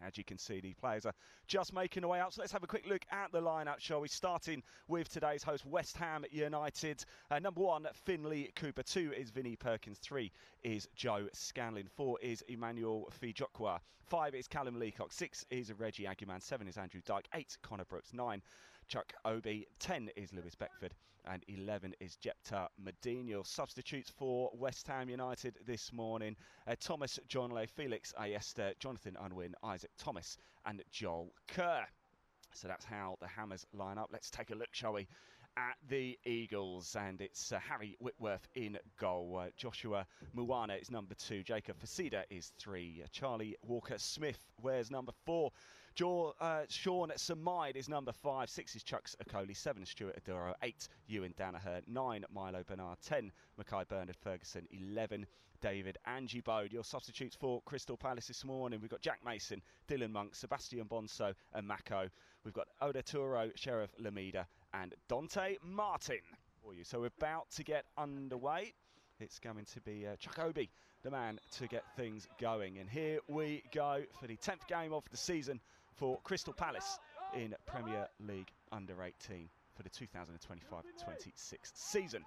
As you can see, the players are just making their way up. So let's have a quick look at the lineup, shall we? Starting with today's host, West Ham United. Number 1, Finlay Cooper. 2 is Vinnie Perkins. 3 is Joe Scanlon. 4 is Emmanuel Fijokwa. 5 is Callum Leacock. 6 is Reggie Aguiman. 7 is Andrew Dyke. 8, Connor Brooks. 9, Chuck Obi. 10 is Lewis Beckford. And 11 is Jepta Medina. Substitutes for West Ham United this morning: Thomas Johnley, Felix Ayesta, Jonathan Unwin, Isaac Thomas and Joel Kerr. So that's how the Hammers line up. Let's take a look, shall we, at the Eagles. And it's Harry Whitworth in goal. Joshua Muwana is number 2. Jacob Fasida is 3. Charlie Walker-Smith wears number 4. Sean Samide is number 5. 6 is Chuck Okoli. 7 is Stuart Aduro. 8, Ewan Danaher. 9, Milo Bernard. 10, Mackay Bernard Ferguson. 11, David Angie-Bode. Your substitutes for Crystal Palace this morning: we've got Jack Mason, Dylan Monk, Sebastian Bonso and Mako. We've got Oda Turo, Sheriff Lamida and Dante Martin for you. So we're about to get underway. It's going to be Chuck Obi, the man to get things going. And here we go for the 10th game of the season for Crystal Palace in Premier League Under-18 for the 2025-26 season.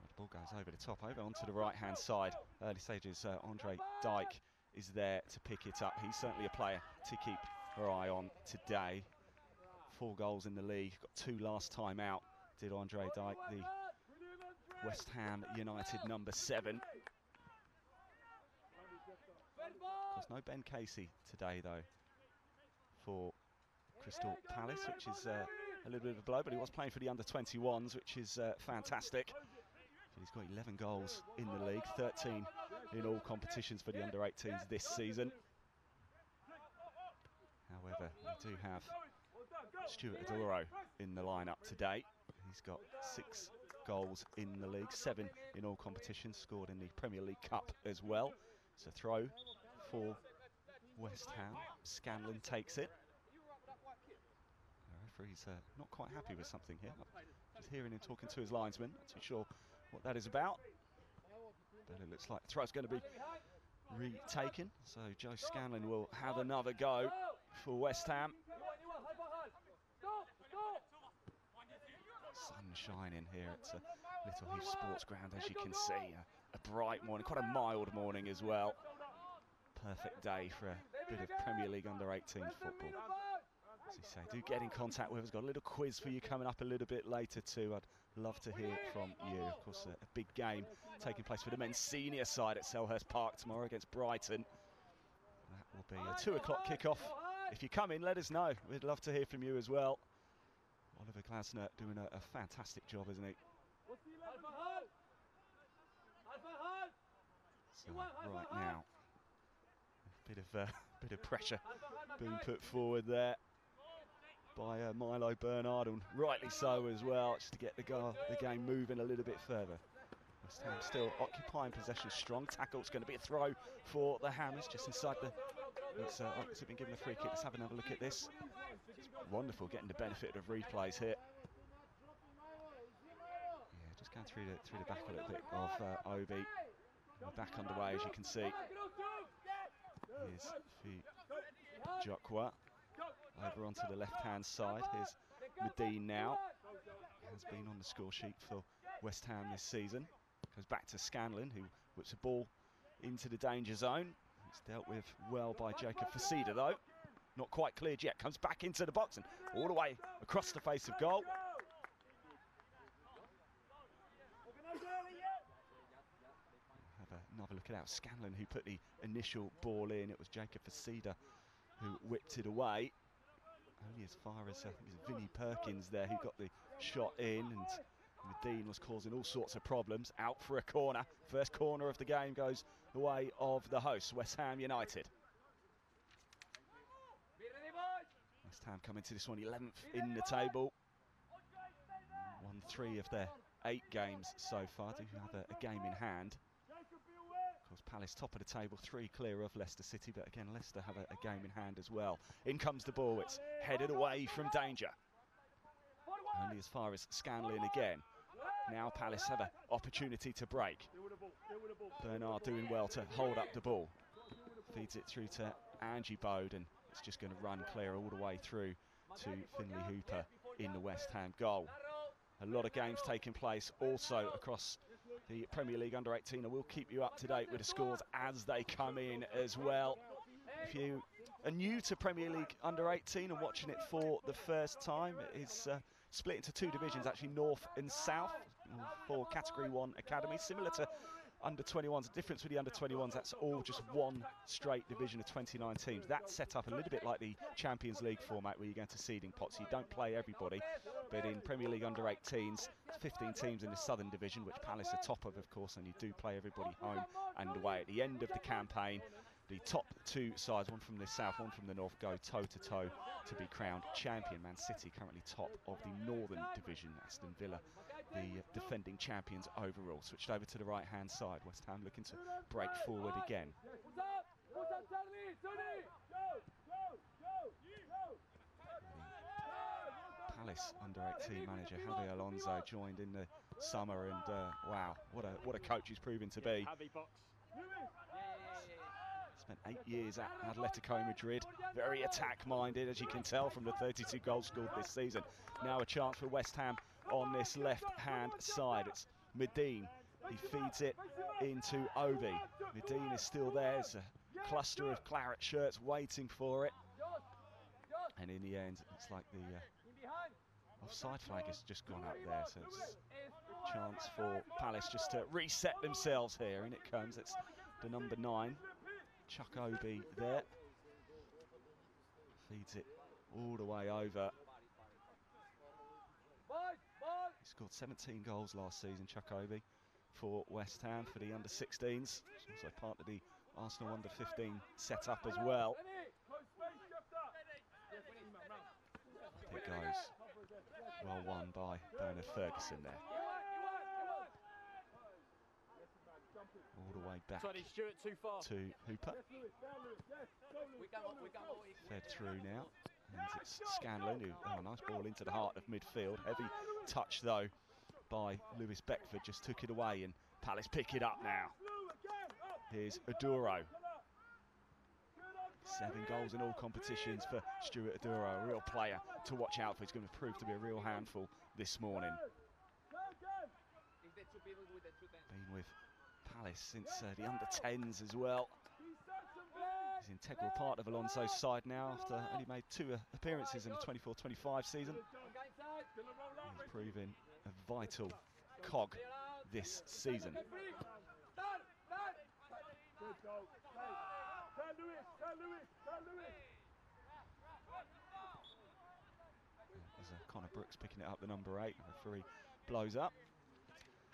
The ball goes over the top, over onto the right-hand side. Early stages, Andre Dyke is there to pick it up. He's certainly a player to keep her eye on today. 4 goals in the league, got 2 last time out, did Andre Dyke, the West Ham United number 7. Of course, no Ben Casey today, though, for Crystal Palace, which is a little bit of a blow, but he was playing for the under-21s, which is fantastic. He's got 11 goals in the league, 13 in all competitions for the under-18s this season. However, we do have Stuart Aduro in the lineup today. He's got 6 goals in the league, 7 in all competitions, scored in the Premier League Cup as well. It's a throw for West Ham. Scanlon takes it. The referee's not quite happy with something here. I'm just hearing him talking to his linesman, not too sure what that is about. But it looks like the throw's going to be retaken. So Joe Scanlon will have another go for West Ham. Sun shining here at Little Heath Sports Ground, as you can see. A bright morning, quite a mild morning as well. Perfect day for a bit of Premier League under-18 football. As you say, do get in contact with us. Got a little quiz for you coming up a little bit later too. I'd love to hear from you. Of course, a big game taking place for the men's senior side at Selhurst Park tomorrow against Brighton. That will be a 2 o'clock kickoff. If you come in, let us know. We'd love to hear from you as well. Oliver Glasner doing a fantastic job, isn't he? So right now, a bit of pressure being put forward there by Milo Bernard, and rightly so as well, just to get the game moving a little bit further. West Ham still occupying possession strong. Tackle's going to be a throw for the Hammers just inside the... It's been given a free kick. Let's have another look at this. It's wonderful getting the benefit of replays here. Yeah, just going through the back a little bit of Obi. We're back underway, as you can see. Here's Jokwa over onto the left-hand side. Here's Medine now. He has been on the score sheet for West Ham this season. Goes back to Scanlon, who whips a ball into the danger zone. It's dealt with well by Jacob Fasida, though. Not quite cleared yet. Comes back into the box and all the way across the face of goal. Have another look at that. Scanlon, who put the initial ball in. It was Jacob Fasida who whipped it away. Only as far as I think it's Vinnie Perkins there who got the shot in, and Medine was causing all sorts of problems. Out for a corner. First corner of the game goes the way of the hosts, West Ham United. West Ham coming to this one 11th in the table. Won 3 of their 8 games so far. Do have a game in hand. Of course, Palace top of the table, 3 clear of Leicester City, but again, Leicester have a game in hand as well. In comes the ball. It's headed away from danger. Only as far as Scanlon again. Now Palace have an opportunity to break. Bernard doing well to hold up the ball. Feeds it through to Angie Bode, and it's just going to run clear all the way through to Finley Hooper in the West Ham goal. A lot of games taking place also across the Premier League Under-18, and we'll keep you up to date with the scores as they come in as well. If you are new to Premier League Under-18 and watching it for the first time, it's split into two divisions, actually, North and South, for Category 1 academies, similar to Under-21s. The difference with the Under-21s, that's all just one straight division of 29 teams. That's set up a little bit like the Champions League format, where you go into seeding pots. You don't play everybody, but in Premier League Under-18s, 15 teams in the Southern Division, which Palace are top of course, and you do play everybody home and away. At the end of the campaign, the top two sides, one from the south, one from the north, go toe-to-toe to be crowned champion. Man City currently top of the Northern Division. Aston Villa, the defending champions overall. Switched over to the right-hand side. West Ham looking to break forward again. Palace Under-18 manager Javi Alonso joined in the summer, and wow, what a coach he's proven to be. Spent 8 years at Atletico Madrid, very attack-minded, as you can tell from the 32 goals scored this season. Now a chance for West Ham on this left-hand side. It's Medine. He feeds it into Obi. Medine is still there. There's a cluster of claret shirts waiting for it. And in the end, it's like the offside flag has just gone up there. So it's a chance for Palace just to reset themselves here. And it comes. It's the number 9. Chuck Obi there. Feeds it all the way over. He scored 17 goals last season, Chuck Obi, for West Ham for the Under-16s. He's also part of the Arsenal Under-15 setup as well. Up it goes. Well won by Bernard Ferguson there. All the way back to Hooper. Fed through now. And it's Scanlon who, nice ball into the heart of midfield. Heavy touch though by Lewis Beckford, just took it away, and Palace pick it up now. Here's Aduro. 7 goals in all competitions for Stuart Aduro, a real player to watch out for. He's going to prove to be a real handful this morning. Been with Palace since the Under-10s as well. He's an integral part of Alonso's side now after only made 2 appearances in the 24-25 season. He's proven a vital cog this season. There's Connor Brooks picking it up, the number 8. The referee blows up.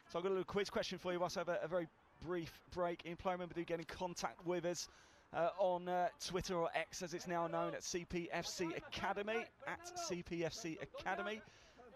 So I've got a little quiz question for you whilst I have a very brief break in play. Remember to get in contact with us on Twitter, or X as it's now known, at CPFC Academy, at CPFC Academy.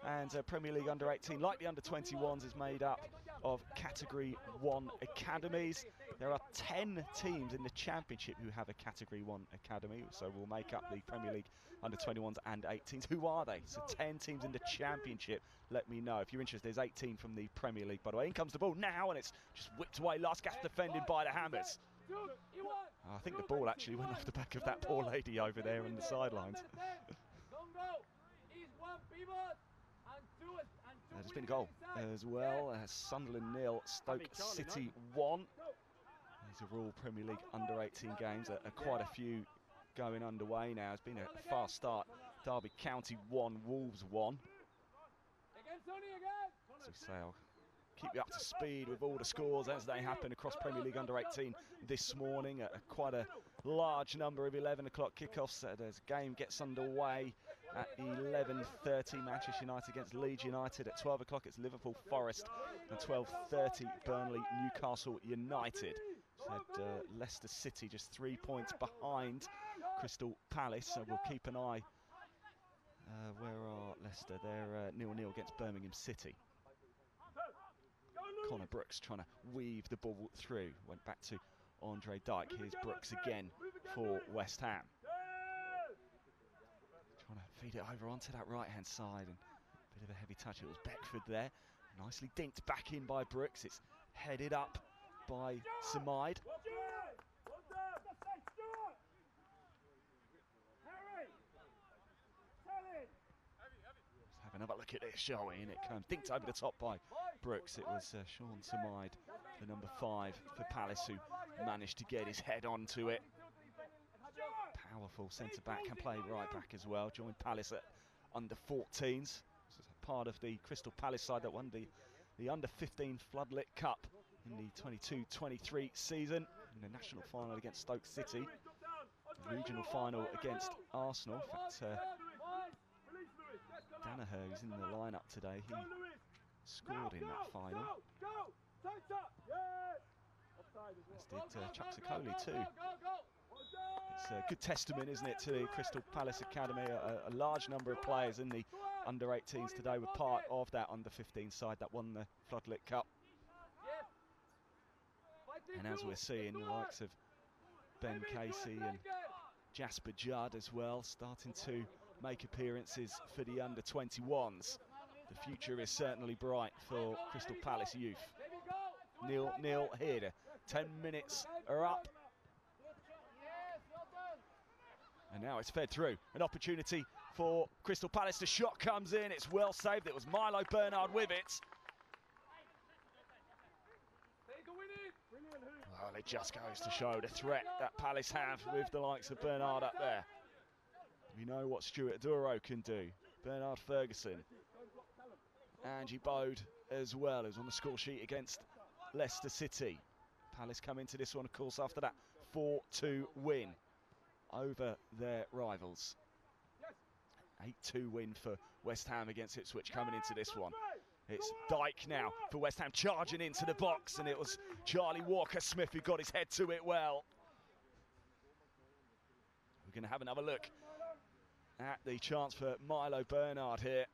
And Premier League Under-18, like the Under-21s, is made up of Category 1 academies. There are 10 teams in the Championship who have a Category 1 academy, so we'll make up the Premier League Under-21s and 18s. Who are they? So 10 teams in the Championship. Let me know if you're interested. There's 18 from the Premier League, by the way. In comes the ball now, and it's just whipped away. Last gasp defended by the Hammers. I think the ball actually went off the back of that poor lady over there on the sidelines. There's been a goal as well. Sunderland 0, Stoke City 1. These are all Premier League Under-18 games. Quite a few going underway now. It's been a fast start. Derby County 1, Wolves 1. As we say, I'll keep you up to speed with all the scores as they happen across Premier League Under-18 this morning. Quite a large number of 11 o'clock kickoffs. There's a game gets underway at 11:30, Manchester United against Leeds United. At 12 o'clock it's Liverpool Forest, and 12:30 Burnley Newcastle United. Said Leicester City just 3 points behind Crystal Palace, so we'll keep an eye. Where are Leicester? They're 0-0 against Birmingham City. Connor Brooks trying to weave the ball through. Went back to Andre Dyke. Here's Brooks again for West Ham. Trying to feed it over onto that right-hand side, and a bit of a heavy touch. It was Beckford there. Nicely dinked back in by Brooks. It's headed up by Samide. at this, shall we? And it comes dinked over the top by Brooks. It was Sean Samide, the number 5 for Palace, who managed to get his head onto it. Powerful centre-back, can play right-back as well. Joined Palace at under-14s. Part of the Crystal Palace side that won the under-15 Floodlit Cup in the 22-23 season. In the national final against Stoke City. The regional final against Arsenal. In fact, Danaher, who's in the lineup today, he scored in that final. As did Chuksakoli too. It's a good testament, isn't it, to the Crystal Palace Academy. A large number of players in the under-18s today were part of that under-15 side that won the Floodlit Cup. And as we're seeing, the likes of Ben Casey and Jasper Judd as well starting to make appearances for the under-21s. The future is certainly bright for Crystal Palace youth. 0-0 here. The 10 minutes are up. And now it's fed through. An opportunity for Crystal Palace. The shot comes in. It's well saved. It was Milo Bernard with it. Well, it just goes to show the threat that Palace have with the likes of Bernard up there. We know what Stuart Duro can do. Bernard Ferguson. Angie Bode as well, who's on the score sheet against Leicester City. Palace come into this one, of course, after that 4-2 win over their rivals. 8-2 win for West Ham against Ipswich coming into this one. It's Dyke now for West Ham, charging into the box, and it was Charlie Walker-Smith who got his head to it well. We're going to have another look at the chance for Milo Bernard here.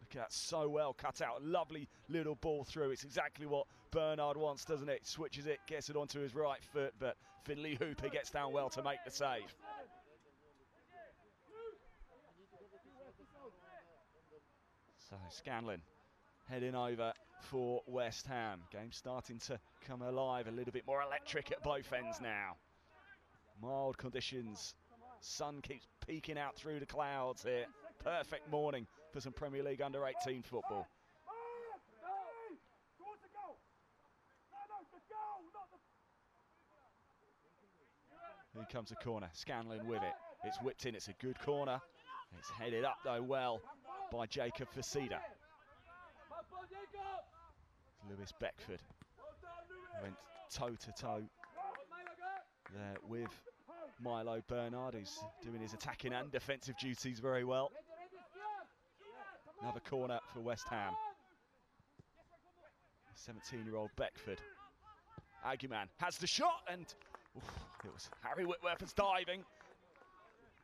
Look at that, so well cut out. Lovely little ball through. It's exactly what Bernard wants, doesn't it? Switches it, gets it onto his right foot, but Finley Hooper gets down well to make the save. So Scanlon heading over for West Ham. Game starting to come alive, a little bit more electric at both ends now. Mild conditions. Sun keeps peeking out through the clouds here. Perfect morning for some Premier League under-18 football. Here comes a corner. Scanlon with it. It's whipped in. It's a good corner. It's headed up though well by Jacob Facida. Lewis Beckford went toe-to-toe there with Milo Bernard, who's doing his attacking and defensive duties very well. Another corner for West Ham. 17-year-old Beckford. Aguiman has the shot, and it was Harry Whitworth diving.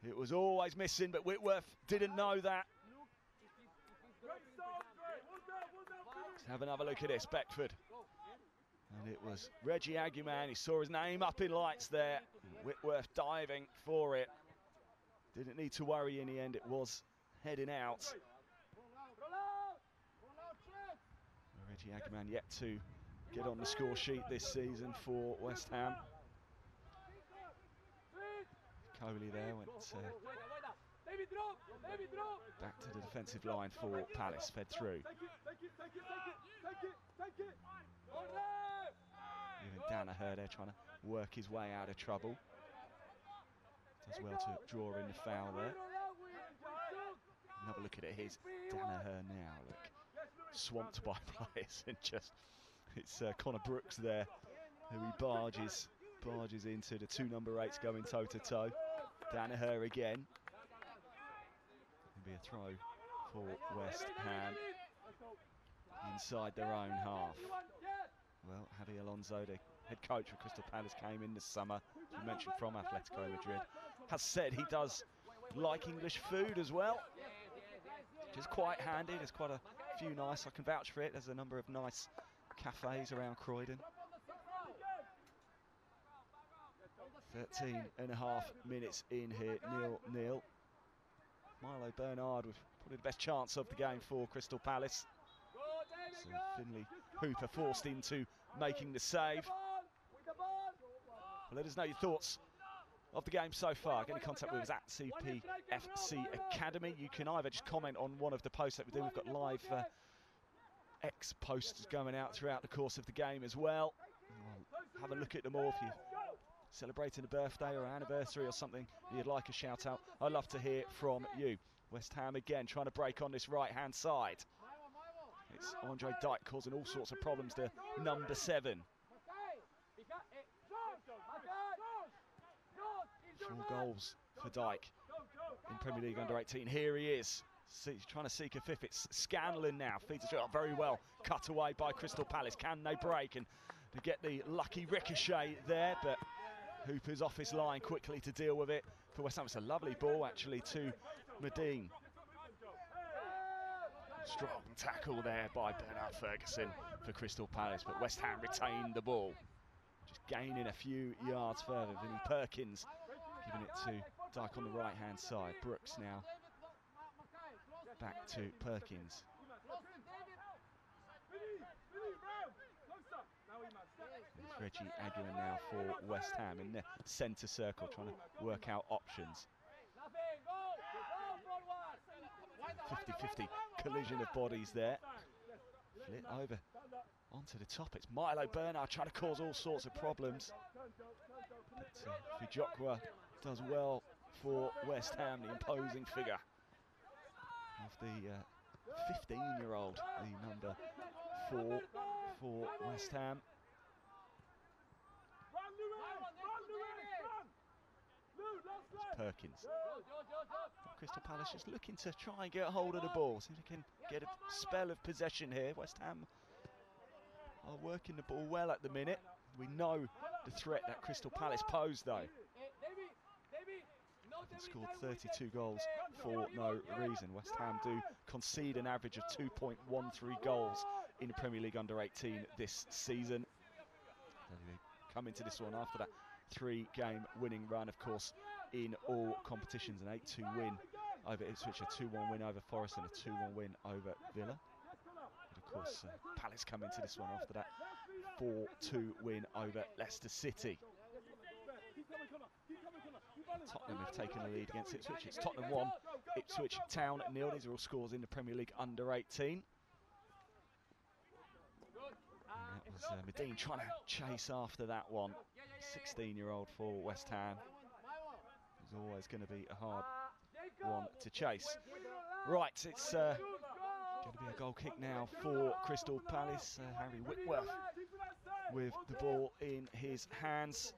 It was always missing, but Whitworth didn't know that. Let's have another look at this, Beckford. And it was Reggie Aguiman. He saw his name up in lights there. Whitworth diving for it. Didn't need to worry in the end. It was heading out. Reggie Aguiman yet to get on the score sheet this season for West Ham. Coley there went back to the defensive line for Palace, fed through. Even Danaher there trying to work his way out of trouble. Does well to draw in the foul there. Another look at it, here's Danaher now, look. Swamped by players, and just, it's Connor Brooks there, who he barges into. The 2 number 8s going toe-to-toe. Danaher again. It'll be a throw for West Ham inside their own half. Well, Javi Alonso, the head coach of Crystal Palace, came in this summer, as we mentioned, from Atletico Madrid, has said he does like English food as well, which is quite handy. There's quite a few nice, I can vouch for it, there's a number of nice cafes around Croydon. 13.5 minutes in here, 0-0. Milo Bernard with probably the best chance of the game for Crystal Palace. So Finley Hooper forced into making the save. Well, let us know your thoughts of the game so far. Getting in contact with us at CPFC Academy. You can either just comment on one of the posts that we do. We've got live X posts going out throughout the course of the game as well. We'll have a look at them all if you're celebrating a birthday or an anniversary or something you'd like a shout out. I'd love to hear from you. West Ham again trying to break on this right hand side. It's Andre Dyke causing all sorts of problems to number 7. 4 goals for Dyke in Premier League under 18. Here he is. He's trying to seek a 5th. It's Scanlon now. Feeds it up very well. Cut away by Crystal Palace. Can they break and to get the lucky ricochet there? But Hooper's off his line quickly to deal with it for West Ham. It's a lovely ball actually to Medine. Strong tackle there by Bernard Ferguson for Crystal Palace, but West Ham retained the ball. Just gaining a few yards further. Vinnie Perkins giving it to Dyke on the right hand side. Brooks now back to Perkins. It's Reggie Aguilar now for West Ham in the centre circle, trying to work out options. 50-50 collision of bodies there. Flit over onto the top. It's Milo Bernard trying to cause all sorts of problems. But Fijokwa does well for West Ham, the imposing figure of the 15-year-old, the number 4 for West Ham. It's Perkins. Crystal Palace just looking to try and get a hold of the ball, see if they can get a spell of possession here. West Ham are working the ball well at the minute. We know the threat that Crystal Palace pose though. They've scored 32 goals for no reason. West Ham do concede an average of 2.13 goals in the Premier League under 18 this season. They come into this one after that 3-game winning run, of course, in all competitions. An 8-2 win over Ipswich, a 2-1 win over Forest and a 2-1 win over Villa. And of course, Palace come into this one after that 4-2 win over Leicester City. Tottenham have taken the lead against Ipswich. It's Tottenham 1, Ipswich Town 0. These are all scores in the Premier League under 18. And that was Medine trying to chase after that one. 16-year-old for West Ham. It's always going to be a hard one to chase. Right, it's going to be a goal kick now for Crystal Palace. Harry Whitworth with the ball in his hands.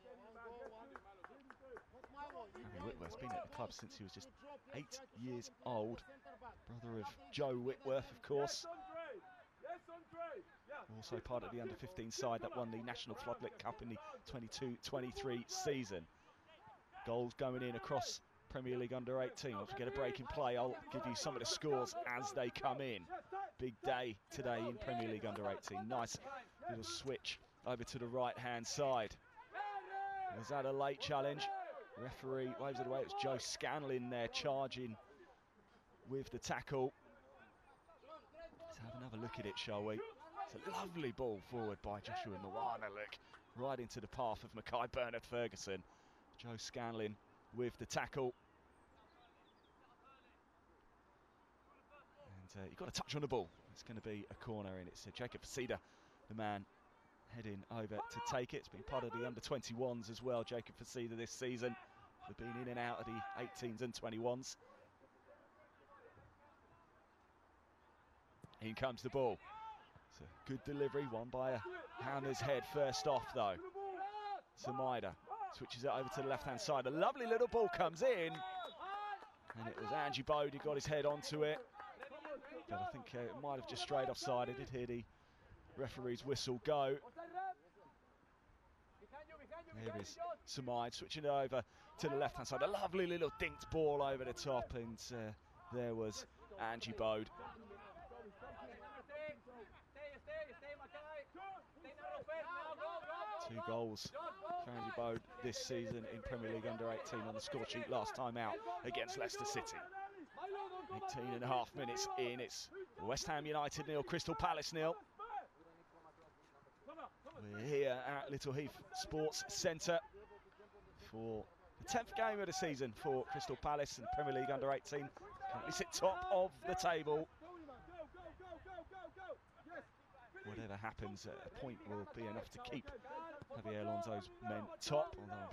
Harry Whitworth's been at the club since he was just 8 years old. Brother of Joe Whitworth, of course. Also part of the under-15 side that won the National Floodlit Cup in the 22-23 season. Goals going in across Premier League under 18. Once we get a break in play, I'll give you some of the scores as they come in. Big day today in Premier League under 18. Nice little switch over to the right-hand side. Was that a late challenge? Referee waves it away. It was Joe Scanlon there charging with the tackle. Let's have another look at it, shall we? It's a lovely ball forward by Joshua Moana, look. Right into the path of Mackay Bernard Ferguson. Joe Scanlon with the tackle. And you've got to touch on the ball. It's going to be a corner, and it's Jacob Facida, the man heading over to take it. It's been part of the under-21s as well, Jacob Facida, this season. They've been in and out of the 18s and 21s. In comes the ball. It's a good delivery, one by a Hammer's head first off though. Samaida switches it over to the left-hand side. A lovely little ball comes in. And it was Angie Bode who got his head onto it. But I think it might have just strayed offside. I did hear the referee's whistle go. There is Samaida switching it over to the left-hand side. A lovely little dinked ball over the top, and there was Angie Bode. 2 goals for Angie Bode this season in Premier League under 18 on the score sheet last time out against Leicester City. 18.5 minutes in, it's West Ham United 0, Crystal Palace 0. We're here at Little Heath Sports Centre for The 10th game of the season for Crystal Palace in the Premier League under-18. Currently sit top of the table. Whatever happens, a point will be enough to keep Javier Alonso's men top, although I'm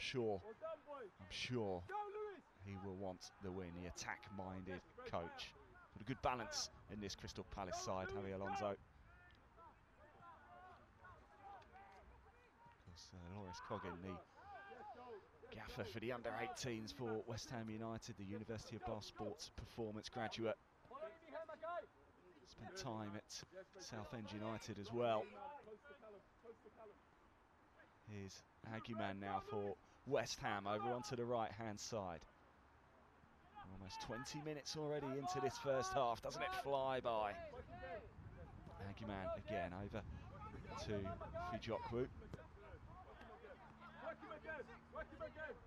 sure he will want the win, the attack-minded coach. But a good balance in this Crystal Palace side, Javier Alonso. Of course, Loris Coggin, the gaffer for the under-18s for West Ham United, the University of Bath Sports Performance graduate. Spent time at Southend United as well. Here's Aguiman now for West Ham, over onto the right-hand side. Almost 20 minutes already into this first half, doesn't it fly by? Aguiman again over to Fijokwu.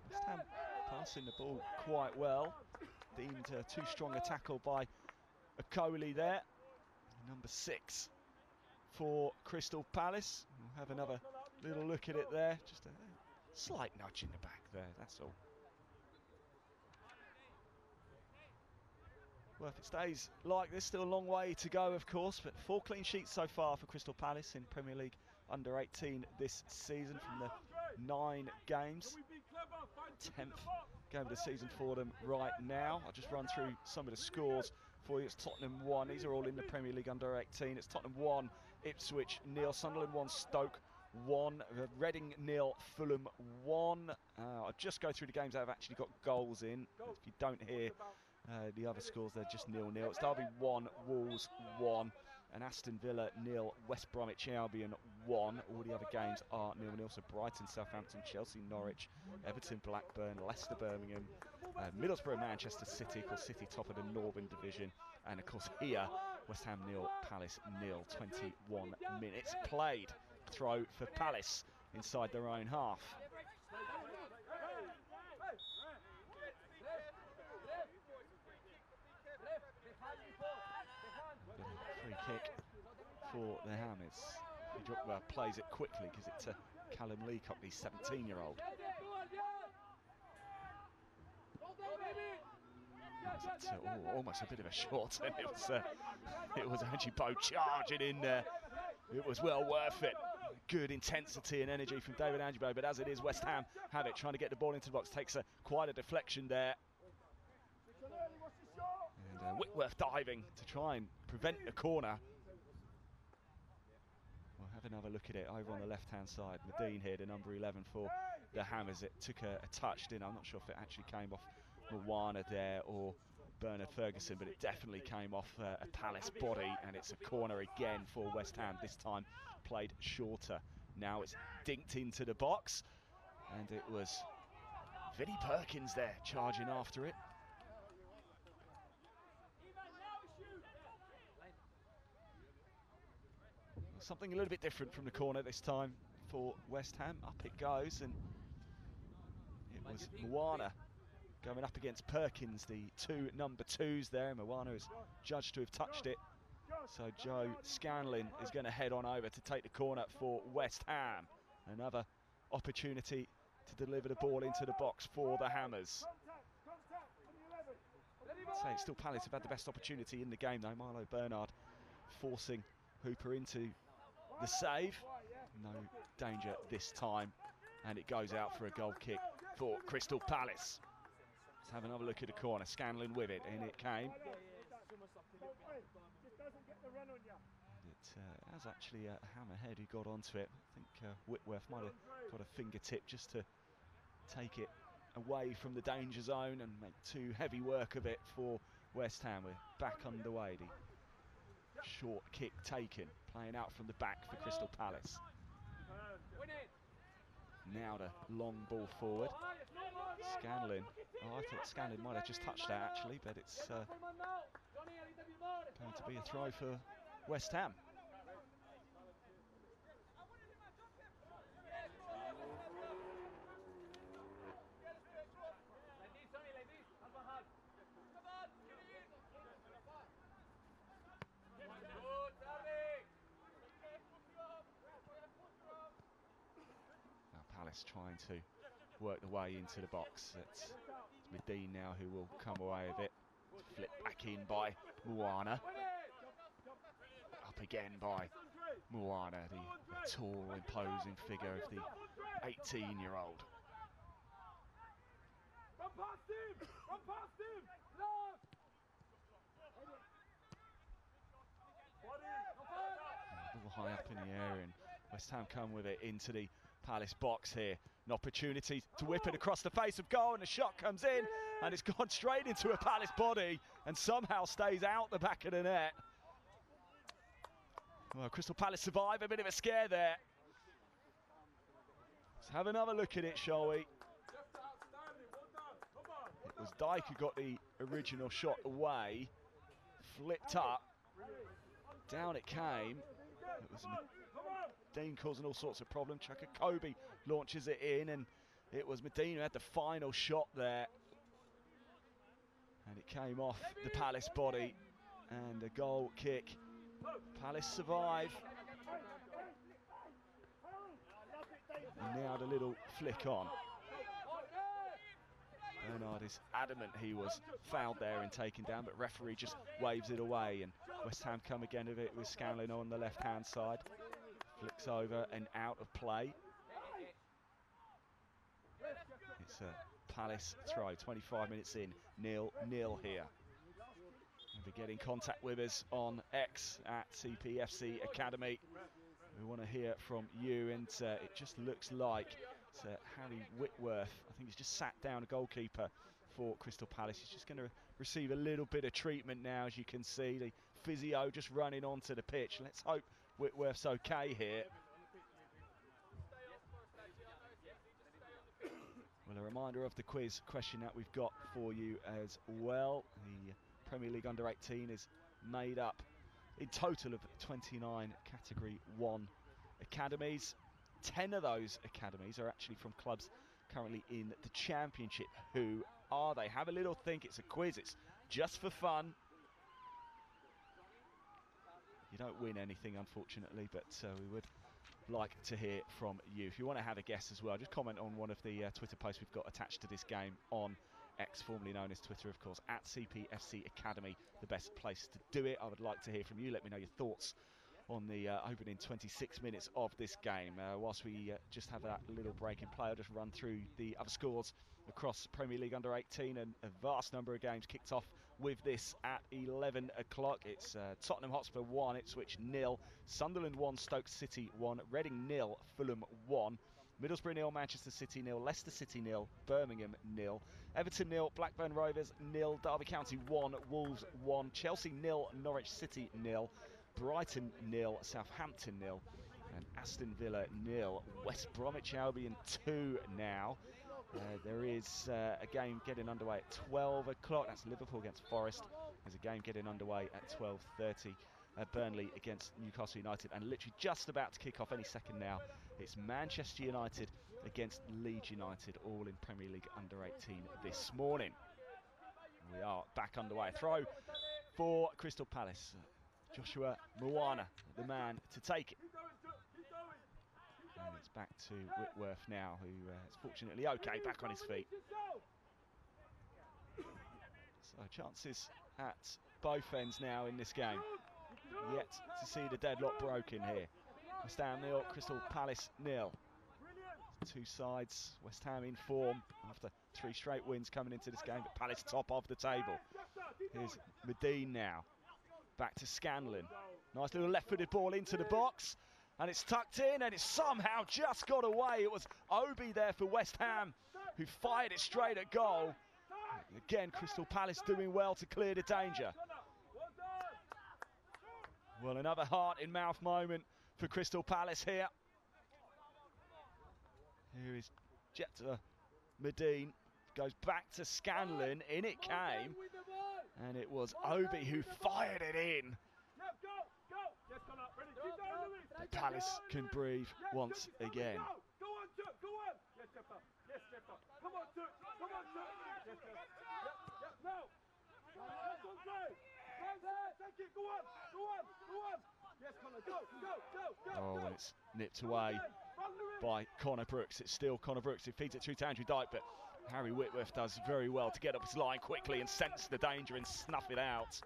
West Ham passing the ball quite well. Deemed too strong a tackle by Okoli there. Number 6 for Crystal Palace. We'll have another little look at it there. Just a slight nudge in the back there, that's all. Well, if it stays like this, still a long way to go, of course, but 4 clean sheets so far for Crystal Palace in Premier League under-18 this season from the 9 games. 10th game of the season for them right now. I'll just run through some of the scores for you. It's Tottenham 1. These are all in the Premier League under-18. It's Tottenham 1, Ipswich 0, Sunderland 1, Stoke 1, Reading 0, Fulham 1. I'll just go through the games that have actually got goals in. If you don't hear the other scores, they're just 0-0. It's Derby 1, Wolves 1, and Aston Villa 0, West Bromwich Albion 1. All the other games are 0-0. So Brighton, Southampton, Chelsea, Norwich, Everton, Blackburn, Leicester, Birmingham, Middlesbrough, Manchester City. Of course, City top of the Northern Division. And of course here, West Ham 0, Palace 0. 21 minutes played. Throw for Palace inside their own half. Free kick for the Hammers. He plays it quickly, gives it to Callum Leacock, the 17-year-old. Almost a bit of a short, and it was Ajibo charging in there. It was well worth it. Good intensity and energy from David Ajibo, but as it is, West Ham have it, trying to get the ball into the box. Takes quite a deflection there. And Whitworth diving to try and prevent a corner. We'll have another look at it over on the left-hand side. Medine here, the number 11 for the Hammers. It took a touch, didn't it? I'm not sure if it actually came off Moana there or Bernard Ferguson, but it definitely came off a Palace body, and it's a corner again for West Ham, this time played shorter. Now it's dinked into the box, and it was Vinnie Perkins there charging after it. Something a little bit different from the corner this time for West Ham. Up it goes, and it was Moana going up against Perkins, the 2 number 2s there. Moana is judged to have touched it, so Joe Scanlon is going to head on over to take the corner for West Ham. Another opportunity to deliver the ball into the box for the Hammers. I'd say still Palace have had the best opportunity in the game though. Milo Bernard forcing Hooper into the save. No danger this time, and it goes out for a goal kick for Crystal Palace. Let's have another look at the corner. Scanlon with it, and it came. It was actually Hammerhead who got onto it. I think Whitworth might have got a fingertip just to take it away from the danger zone and make too heavy work of it for West Ham. We're back underway. The short kick taken, playing out from the back for Crystal Palace. Now the long ball forward. Scanlon. Oh, I thought Scanlon might have just touched that actually, but it's going to be a throw for West Ham. Now Palace trying to work the way into the box. It's Medine now who will come away with it. Flip back in by Moana. Up again by Moana, the tall, imposing figure of the 18-year-old. Run past him! Run past him! Ball high up in the air, and West Ham come with it into the Palace box here. An opportunity to whip it across the face of goal, and the shot comes in, and it's gone straight into a Palace body and somehow stays out the back of the net. Well, Crystal Palace survive, a bit of a scare there. Let's have another look at it, shall we? It was Dyke who got the original shot away, flipped up, down it came. It was Medine causing all sorts of problems. Chaka Kobe launches it in, and it was Medine who had the final shot there. And it came off the Palace body, and a goal kick. Palace survive. And now the little flick on. Bernard is adamant he was fouled there and taken down, but referee just waves it away, and West Ham come again with it with Scanlon on the left-hand side. Flicks over and out of play. It's a Palace throw, 25 minutes in, 0-0 here. And we get in contact with us on X at CPFC Academy. We want to hear from you, and it just looks like Harry Whitworth, I think he's just sat down, a goalkeeper for Crystal Palace. He's just going to receive a little bit of treatment now, as you can see. The physio just running onto the pitch. Let's hope Whitworth's okay here. Well, a reminder of the quiz question that we've got for you as well. The Premier League Under-18 is made up in total of 29 Category 1 academies. 10 of those academies are actually from clubs currently in the Championship. Who are they? Have a little think. It's a quiz. It's just for fun. You don't win anything, unfortunately, but we would like to hear from you. If you want to have a guess as well, just comment on one of the Twitter posts we've got attached to this game on X, formerly known as Twitter, of course, at CPFC Academy, the best place to do it. I would like to hear from you. Let me know your thoughts on the opening 26 minutes of this game. Whilst we just have that little break in play, I'll just run through the other scores across Premier League Under-18, and a vast number of games kicked off with this at 11 o'clock. It's Tottenham Hotspur 1, Ipswich 0, Sunderland 1, Stoke City 1, Reading 0, Fulham 1, Middlesbrough 0, Manchester City 0, Leicester City 0, Birmingham 0, Everton 0, Blackburn Rovers 0, Derby County 1, Wolves 1, Chelsea 0, Norwich City 0, Brighton 0, Southampton 0, and Aston Villa 0. West Bromwich Albion 2 now. There is a game getting underway at 12 o'clock. That's Liverpool against Forest. There's a game getting underway at 12:30. Burnley against Newcastle United, and literally just about to kick off any second now, it's Manchester United against Leeds United, all in Premier League Under-18 this morning. We are back underway. Throw for Crystal Palace. Joshua Moana, the man to take it. And it's back to Whitworth now, who is fortunately okay, back on his feet. So chances at both ends now in this game. Yet to see the deadlock broken here. West Ham 0, Crystal Palace 0. Two sides, West Ham in form after 3 straight wins coming into this game, but Palace top of the table. Here's Medine now. Back to Scanlon. Nice little left-footed ball into the box. And it's tucked in, and it's somehow just got away. It was Obi there for West Ham who fired it straight at goal. Again, Crystal Palace doing well to clear the danger. Well, another heart-in-mouth moment for Crystal Palace here. Here is Jetta Medine. Goes back to Scanlon. In it came. And it was Obi who fired it in. But Palace can breathe once again. Go on, Turk, go on. Yes, Jetta. Yes, Jetta. Come on, Turk. Come on, Turk. Yes, Jetta. Yep, now. That's on play. Take it. Go on. Go on. Go on. Yes, Connor. Go. Oh, and it's nipped away by Connor Brooks. It's still Connor Brooks who feeds it through to Andrew Dyke, but Harry Whitworth does very well to get up his line quickly and sense the danger and snuff it out.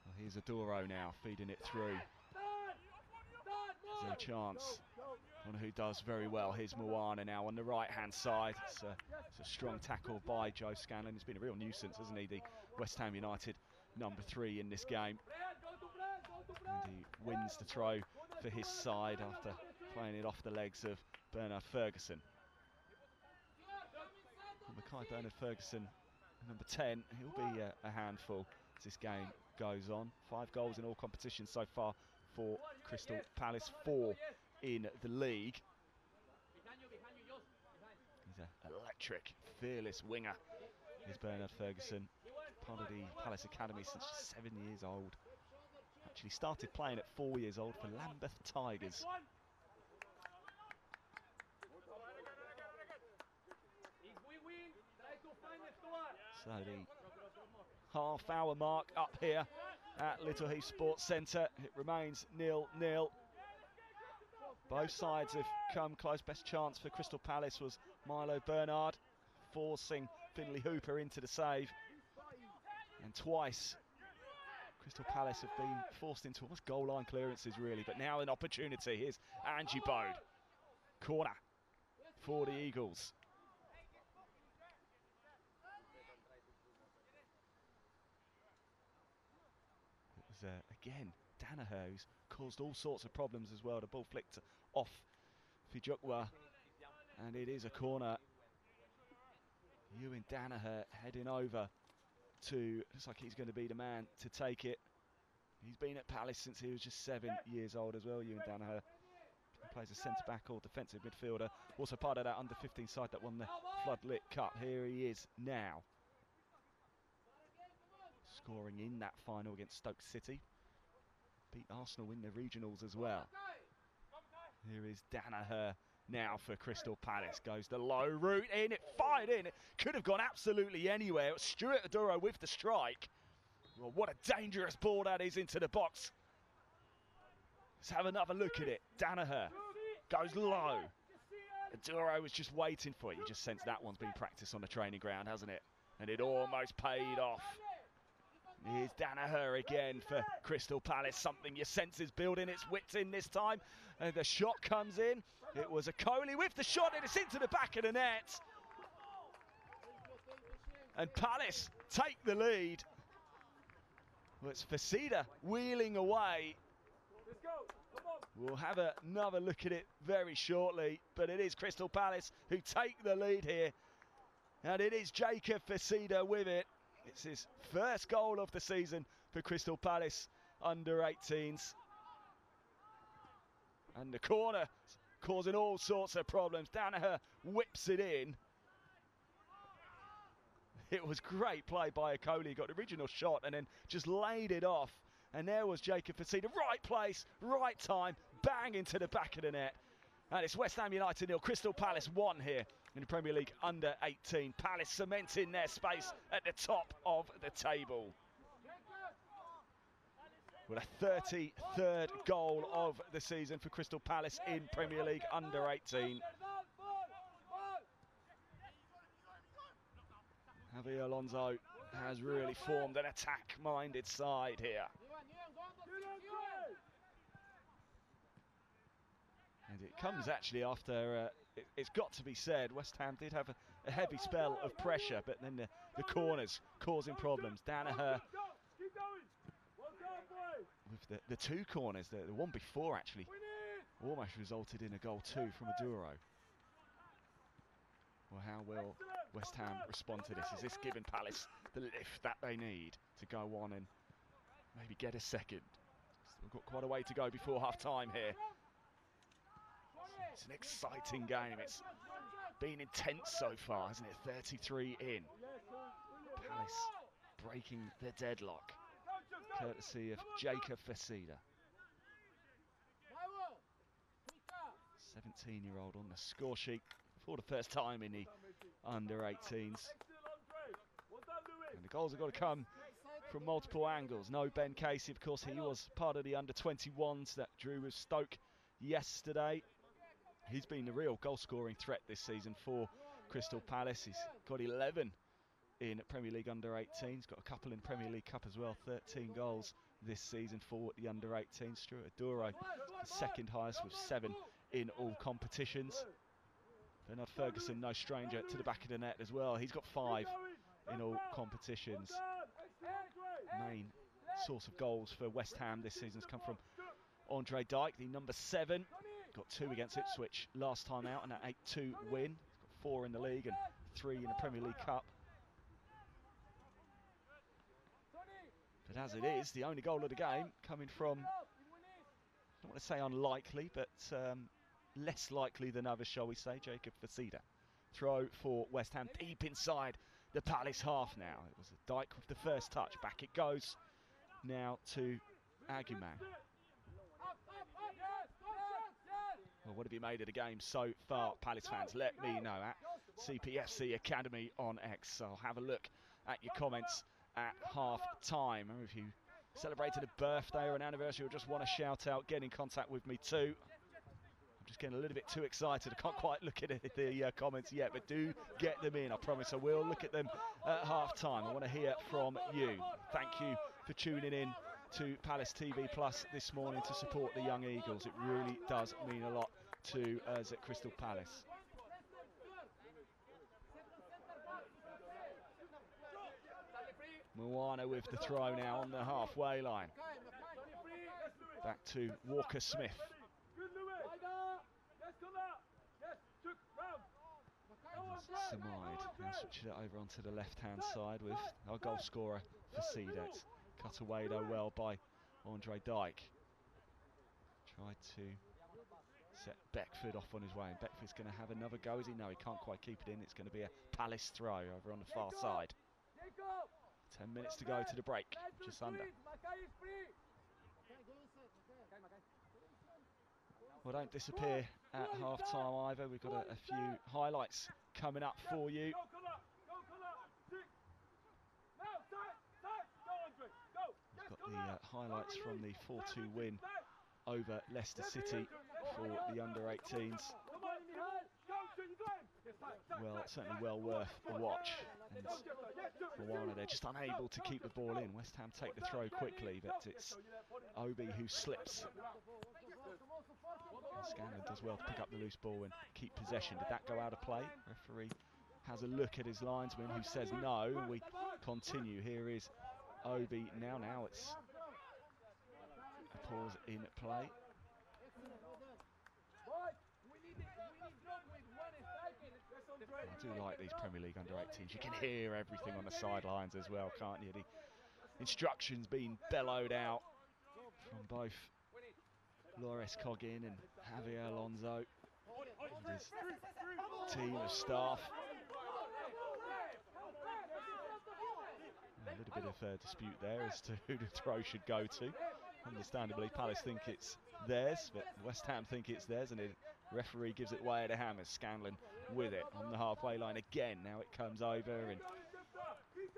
Well, here's Adoro now feeding it through. There's no chance. One who does very well. Here's Moana now on the right-hand side. It's a strong tackle by Joe Scanlon. He's been a real nuisance, hasn't he? The West Ham United number 3 in this game. And he wins the throw for his side after playing it off the legs of Bernard Ferguson. Mackay Bernard Ferguson, number 10, he'll be a handful as this game goes on. 5 goals in all competitions so far for Crystal Palace, 4 in the league. He's an electric, fearless winger, is Bernard Ferguson. Part of the Palace Academy since 7 years old. Actually started playing at 4 years old for Lambeth Tigers. So the half-hour mark up here at Little Heath Sports Centre. It remains 0-0. Both sides have come close. Best chance for Crystal Palace was Milo Bernard, forcing Finley Hooper into the save. And twice Crystal Palace have been forced into almost goal line clearances really, but now an opportunity. Here's Angie Bode. Corner for the Eagles. It was again Danaher who's caused all sorts of problems as well. The ball flicked off Fijukwa, and it is a corner. Ewan Danaher heading over to, looks like he's going to be the man to take it. He's been at Palace since he was just 7 years old as well, Ewan Danaher. He plays a centre-back or defensive midfielder. Also part of that under-15 side that won the Floodlit Cup. Here he is now, scoring in that final against Stoke City. Beat Arsenal in the regionals as well. Here is Danaher now for Crystal Palace. Goes the low route in, it fired in. It could have gone absolutely anywhere. It was Stuart Aduro with the strike. Well, what a dangerous ball that is into the box. Let's have another look at it. Danaher goes low. Aduro was just waiting for it. You just sense that one's been practiced on the training ground, hasn't it? And it almost paid off. Here's Danaher again for Crystal Palace. Something your sense is building its wits in this time. And the shot comes in. It was a Coley with the shot, and it's into the back of the net. And Palace take the lead. Well, it's Facida wheeling away. We'll have another look at it very shortly, but it is Crystal Palace who take the lead here. And it is Jacob Facida with it. It's his first goal of the season for Crystal Palace under 18s. And the corner causing all sorts of problems. Danaher whips it in. It was great play by Okoli. Got the original shot and then just laid it off. And there was Jacob Facida. Right place, right time, bang into the back of the net. And it's West Ham United 0, Crystal Palace 1 here in the Premier League under 18. Palace cementing their space at the top of the table. With a 33rd goal of the season for Crystal Palace in Premier League under 18. Javier Alonso has really formed an attack-minded side here. And it comes actually after, it's got to be said, West Ham did have a heavy spell of pressure, but then the corners causing problems. Danaher with the 2 corners, the one before actually almost resulted in a goal too from Aduro. Well, how will West Ham respond to this? Is this giving Palace the lift that they need to go on and maybe get a second? We've got quite a way to go before half-time here. It's an exciting game. It's been intense so far, hasn't it? 33 in. Palace breaking the deadlock, courtesy of Jacob Facida. 17-year-old on the score sheet for the first time in the under 18s. And the goals have got to come from multiple angles. No Ben Casey, of course, he was part of the under-21s that drew with Stoke yesterday. He's been the real goal-scoring threat this season for Crystal Palace. He's got 11 in Premier League under-18s. He's got a couple in Premier League Cup as well. 13 goals this season for the under-18s. Stuart Aduro, the second highest with 7 in all competitions. Bernard Ferguson, no stranger to the back of the net as well. He's got 5 in all competitions. Main source of goals for West Ham this season has come from Andre Dyke, the number 7. Got 2 against Ipswich last time out and an 8-2 win. He's got 4 in the league and 3 in the Premier League Cup. But as it is, the only goal of the game coming from, I don't want to say unlikely, but less likely than others, shall we say, Jacob Facida. Throw for West Ham deep inside the Palace half now. It was a Dyke with the first touch. Back it goes now to Aguman. Well, what have you made of the game so far, Palace fans? Let me know at CPFC Academy on X. I'll have a look at your comments at half time. Or if you celebrated a birthday or an anniversary or just want to shout out, get in contact with me too. I'm just getting a little bit too excited. I can't quite look at the comments yet, but do get them in. I promise I will look at them at half time. I want to hear from you. Thank you for tuning in to Palace TV Plus this morning to support the Young Eagles. It really does mean a lot to us at Crystal Palace. Moana with the throw now on the halfway line. Back to Walker Smith. Samide now switches it over onto the left-hand side with our goal scorer Facida. It's cut away though well by Andre Dyke. Tried to set Beckford off on his way, and Beckford's going to have another go, is he? No, he can't quite keep it in. It's going to be a Palace throw over on the far side. 10 minutes to go to the break, just under. Well, don't disappear at half-time either. We've got a few highlights coming up for you. We've got the highlights from the 4-2 win over Leicester City for the under-18s. Well, certainly well worth a watch. And Moana, they're just unable to keep the ball in. West Ham take the throw quickly, but it's Obi who slips. And Scanlon does well to pick up the loose ball and keep possession. Did that go out of play? Referee has a look at his linesman who says no. We continue. Here is Obi now. Now it's a pause in play. I do like these Premier League under-18s. You can hear everything on the sidelines as well, can't you? The instructions being bellowed out from both Loris Coggin and Javier Alonso and his team of staff. A little bit of a dispute there as to who the throw should go to. Understandably, Palace think it's theirs, but West Ham think it's theirs, and the referee gives it way at a hammer. Scanlon with it on the halfway line again. Now it comes over, and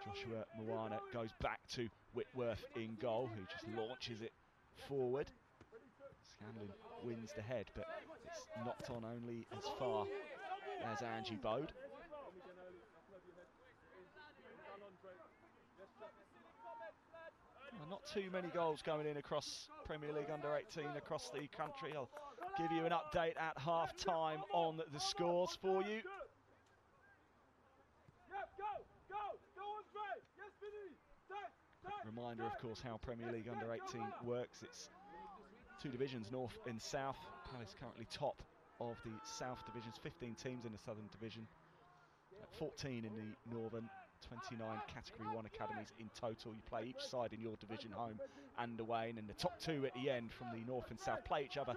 Joshua Moana goes back to Whitworth in goal, who just launches it forward. Scanlon wins the head, but it's knocked on only as far as Angie Bode. Well, not too many goals going in across Premier League under-18 across the country. I'll give you an update at half-time on the scores for you. Reminder, of course, how Premier League under-18 works. It's 2 divisions, North and South. Palace currently top of the South divisions, 15 teams in the Southern division, 14 in the Northern, 29 Category 1 academies in total. You play each side in your division, home and away, and then the top 2 at the end from the North and South play each other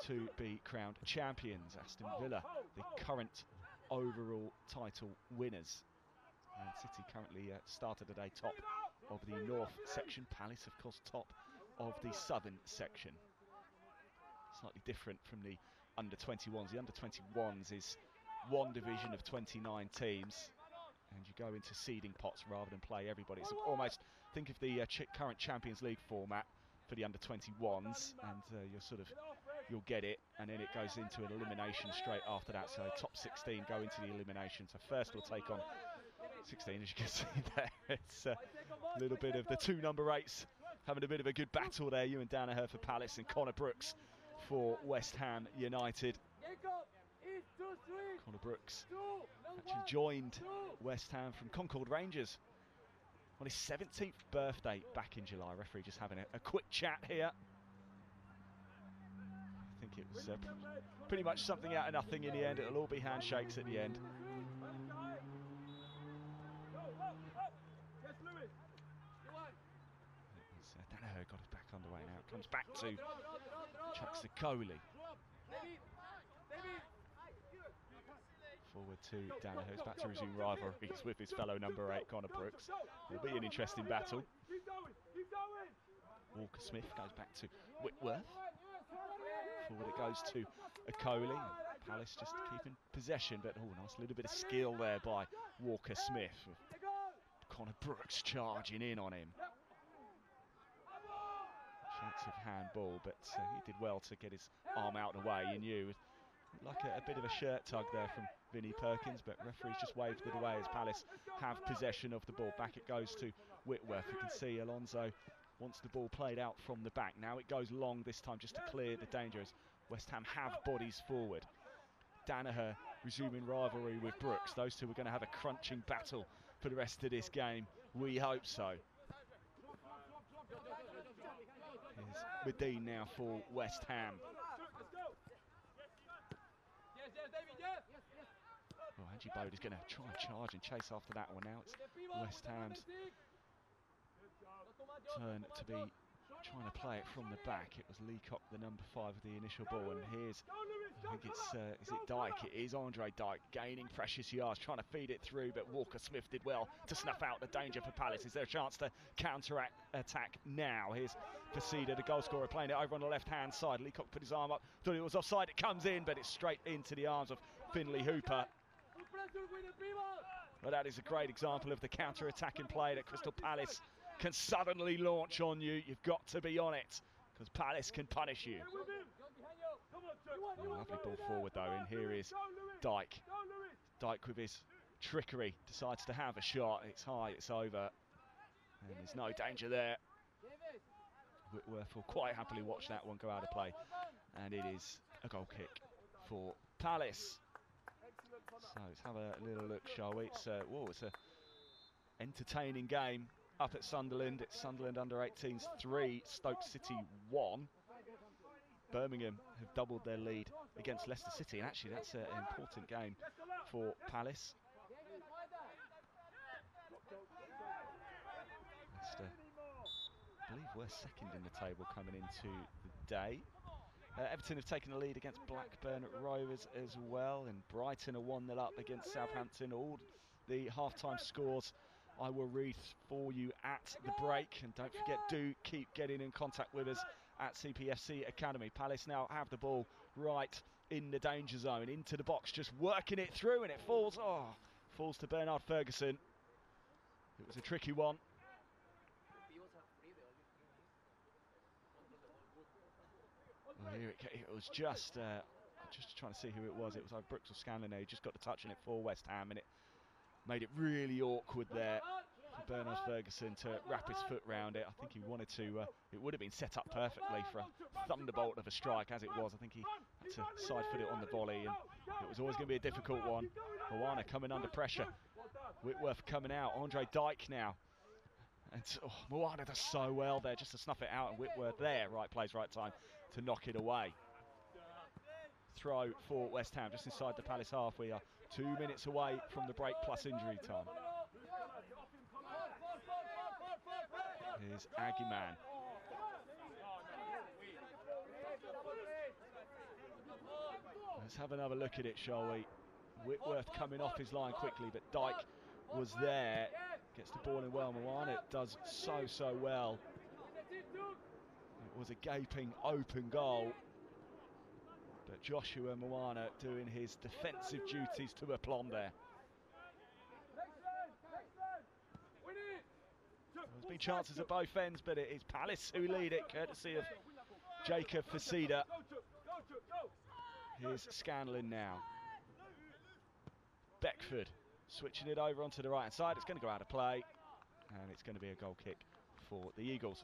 to be crowned champions. Aston Villa, the current overall title winners. Man City currently started the day top of the North section. Palace, of course, top of the Southern section. Slightly different from the under-21s. The under-21s is 1 division of 29 teams. and you go into seeding pots rather than play everybody. It's almost, think of the current Champions League format for the under-21s, and you'll get it, and then it goes into an elimination straight after that. So top 16 go into the elimination. So first we'll take on 16, as you can see there. It's a little bit of the two number 8s having a bit of a good battle there. Ewan Danaher for Palace and Connor Brooks for West Ham United. Connor Brooks actually joined West Ham from Concord Rangers on his 17th birthday back in July. Referee just having a quick chat here. I think it was pretty much something out of nothing in the end. It'll all be handshakes at the end. Danaher got it back underway now. It comes back to Chuck Sikoli. Forward to Danaher, who's back to resume rivalries with his fellow number 8, Connor Brooks. It'll be an interesting battle. Walker Smith goes back to Whitworth. Forward it goes to Okoli. Palace just keeping possession, but nice little bit of skill there by Walker Smith. Connor Brooks charging in on him. Chance of handball, but he did well to get his arm out of the way. You knew, like a bit of a shirt tug there from Vinnie Perkins, but referees just waved it away as Palace have possession of the ball. Back it goes to Whitworth. You can see Alonso wants the ball played out from the back. Now it goes long this time just to clear the danger as West Ham have bodies forward. Danaher resuming rivalry with Brooks. Those two are going to have a crunching battle for the rest of this game. We hope so. Here's Medine now for West Ham. Well, Angie Bode is going to try and charge and chase after that one. Now it's West Ham's turn to be trying to play it from the back. It was Leacock, the number 5 of the initial ball, and here's, I think it's, is it Dyke? It is Andre Dyke gaining precious yards, trying to feed it through, but Walker Smith did well to snuff out the danger for Palace. Is there a chance to counter-attack now? Here's Facida, the goal scorer, playing it over on the left-hand side. Leacock put his arm up, thought it was offside. It comes in, but it's straight into the arms of Finlay Hooper. Well, that is a great example of the counter-attacking play that Crystal Palace can suddenly launch on you. You've got to be on it, because Palace can punish you. Oh, lovely ball forward though, and here is Dyke. Dyke with his trickery decides to have a shot. It's high, it's over, and there's no danger there. Whitworth will quite happily watch that one go out of play, and it is a goal kick for Palace. So let's have a little look, shall we? It's an entertaining game up at Sunderland. It's Sunderland under-18s 3, Stoke City 1. Birmingham have doubled their lead against Leicester City, and actually that's an important game for Palace. Leicester, I believe we're second in the table coming into the day. Everton have taken the lead against Blackburn Rovers as well, and Brighton are 1-0 up against Southampton. All the half-time scores I will read for you at the break, and don't forget, do keep getting in contact with us at CPFC Academy. Palace now have the ball right in the danger zone, into the box, just working it through, and it falls. Falls to Bernard Ferguson. It was a tricky one. Well, here it was just trying to see who it was. It was like Brooks or Scanlon. He just got the touch on it for West Ham, and it made it really awkward there for Bernard Ferguson to wrap his foot round it. I think he wanted to, it would have been set up perfectly for a thunderbolt of a strike as it was. I think he had to side foot it on the volley, and it was always going to be a difficult one. Moana coming under pressure. Whitworth coming out. Andre Dyke now. And Moana does so well there just to snuff it out, and Whitworth there, right place, right time to knock it away. Throw for West Ham just inside the Palace half. We are 2 minutes away from the break plus injury time. Here's Aguiman. Let's have another look at it, shall we? Whitworth coming off his line quickly, but Dyke was there. Gets the ball in well. Moana does so well. It was a gaping open goal, but Joshua Moana doing his defensive duties to aplomb there. Certainly chances at both ends, but it is Palace who lead it, courtesy of Jacob Facida. Here's Scanlon now. Beckford switching it over onto the right-hand side. It's going to go out of play, and it's going to be a goal kick for the Eagles.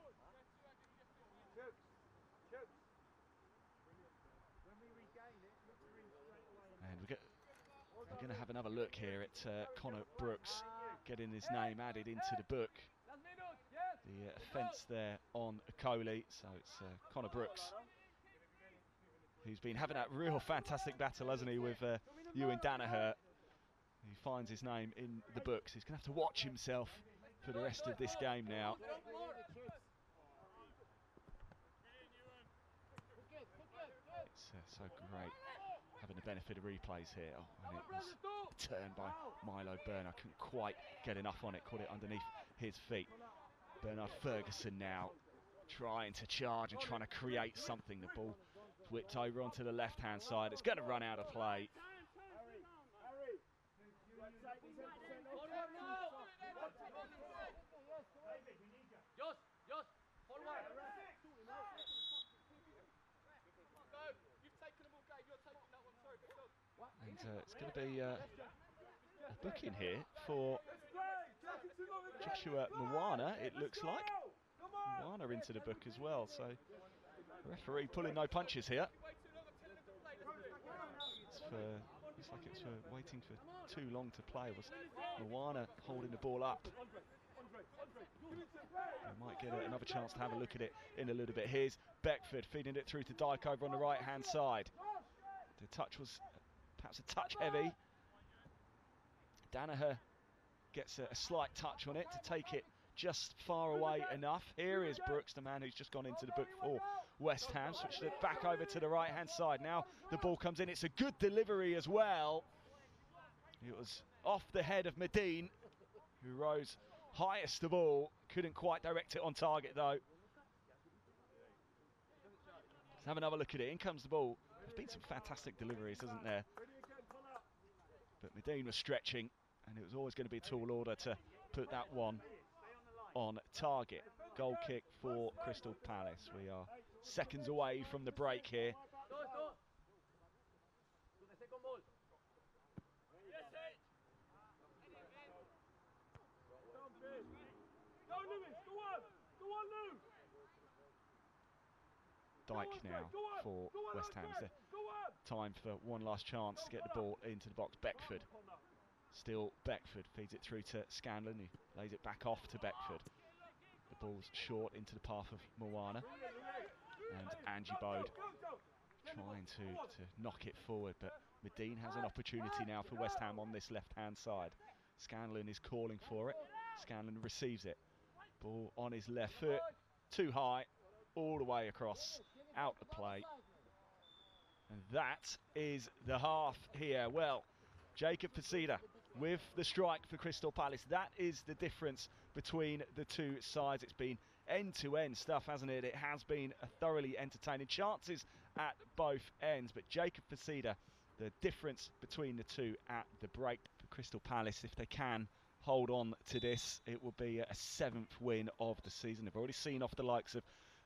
And we're going to have another look here at Connor Brooks getting his name added into the book. The offence there on Coley, so it's Connor Brooks, who's been having that real fantastic battle, hasn't he, with Ewan Danaher. He finds his name in the books. He's going to have to watch himself for the rest of this game now. It's so great having the benefit of replays here. Oh, and it was a turn by Milo Bernard. Couldn't quite get enough on it. Caught it underneath his feet. Bernard Ferguson now trying to charge and trying to create something. The ball whipped over onto the left-hand side. It's going to run out of play. And it's going to be a booking here for Joshua Mwana, it looks like. Mwana into the book as well, so the referee pulling no punches here. Looks like it's for waiting for too long to play. Was Mwana holding the ball up? We might get another chance to have a look at it in a little bit. Here's Beckford feeding it through to Dyke over on the right-hand side. The touch was perhaps a touch heavy. Danaher gets a slight touch on it to take it just far away enough. Here is Brooks, the man who's just gone into the book for West Ham. Switched it back over to the right-hand side. Now the ball comes in. It's a good delivery as well. It was off the head of Medine, who rose highest of all. Couldn't quite direct it on target, though. Let's have another look at it. In comes the ball. There's been some fantastic deliveries, hasn't there? But Medine was stretching, and it was always going to be a tall order to put that one on target. Goal kick for Crystal Palace. We are seconds away from the break here. Dyke now for West Ham. It's time for one last chance to get the ball into the box. Beckford. Still Beckford feeds it through to Scanlon, who lays it back off to Beckford. The ball's short into the path of Moana. And Angie Bode trying to knock it forward, but Medine has an opportunity now for West Ham on this left-hand side. Scanlon is calling for it. Scanlon receives it. Ball on his left foot, too high, all the way across, out of play. And that is the half here. Well, Jacob Facida with the strike for Crystal Palace. That is the difference between the two sides. It's been end-to-end stuff, hasn't it? It has been a thoroughly entertaining. Chances at both ends, but Jacob Facida, the difference between the two at the break. For Crystal Palace, if they can hold on to this, it will be a 7th win of the season. They've already seen off the likes of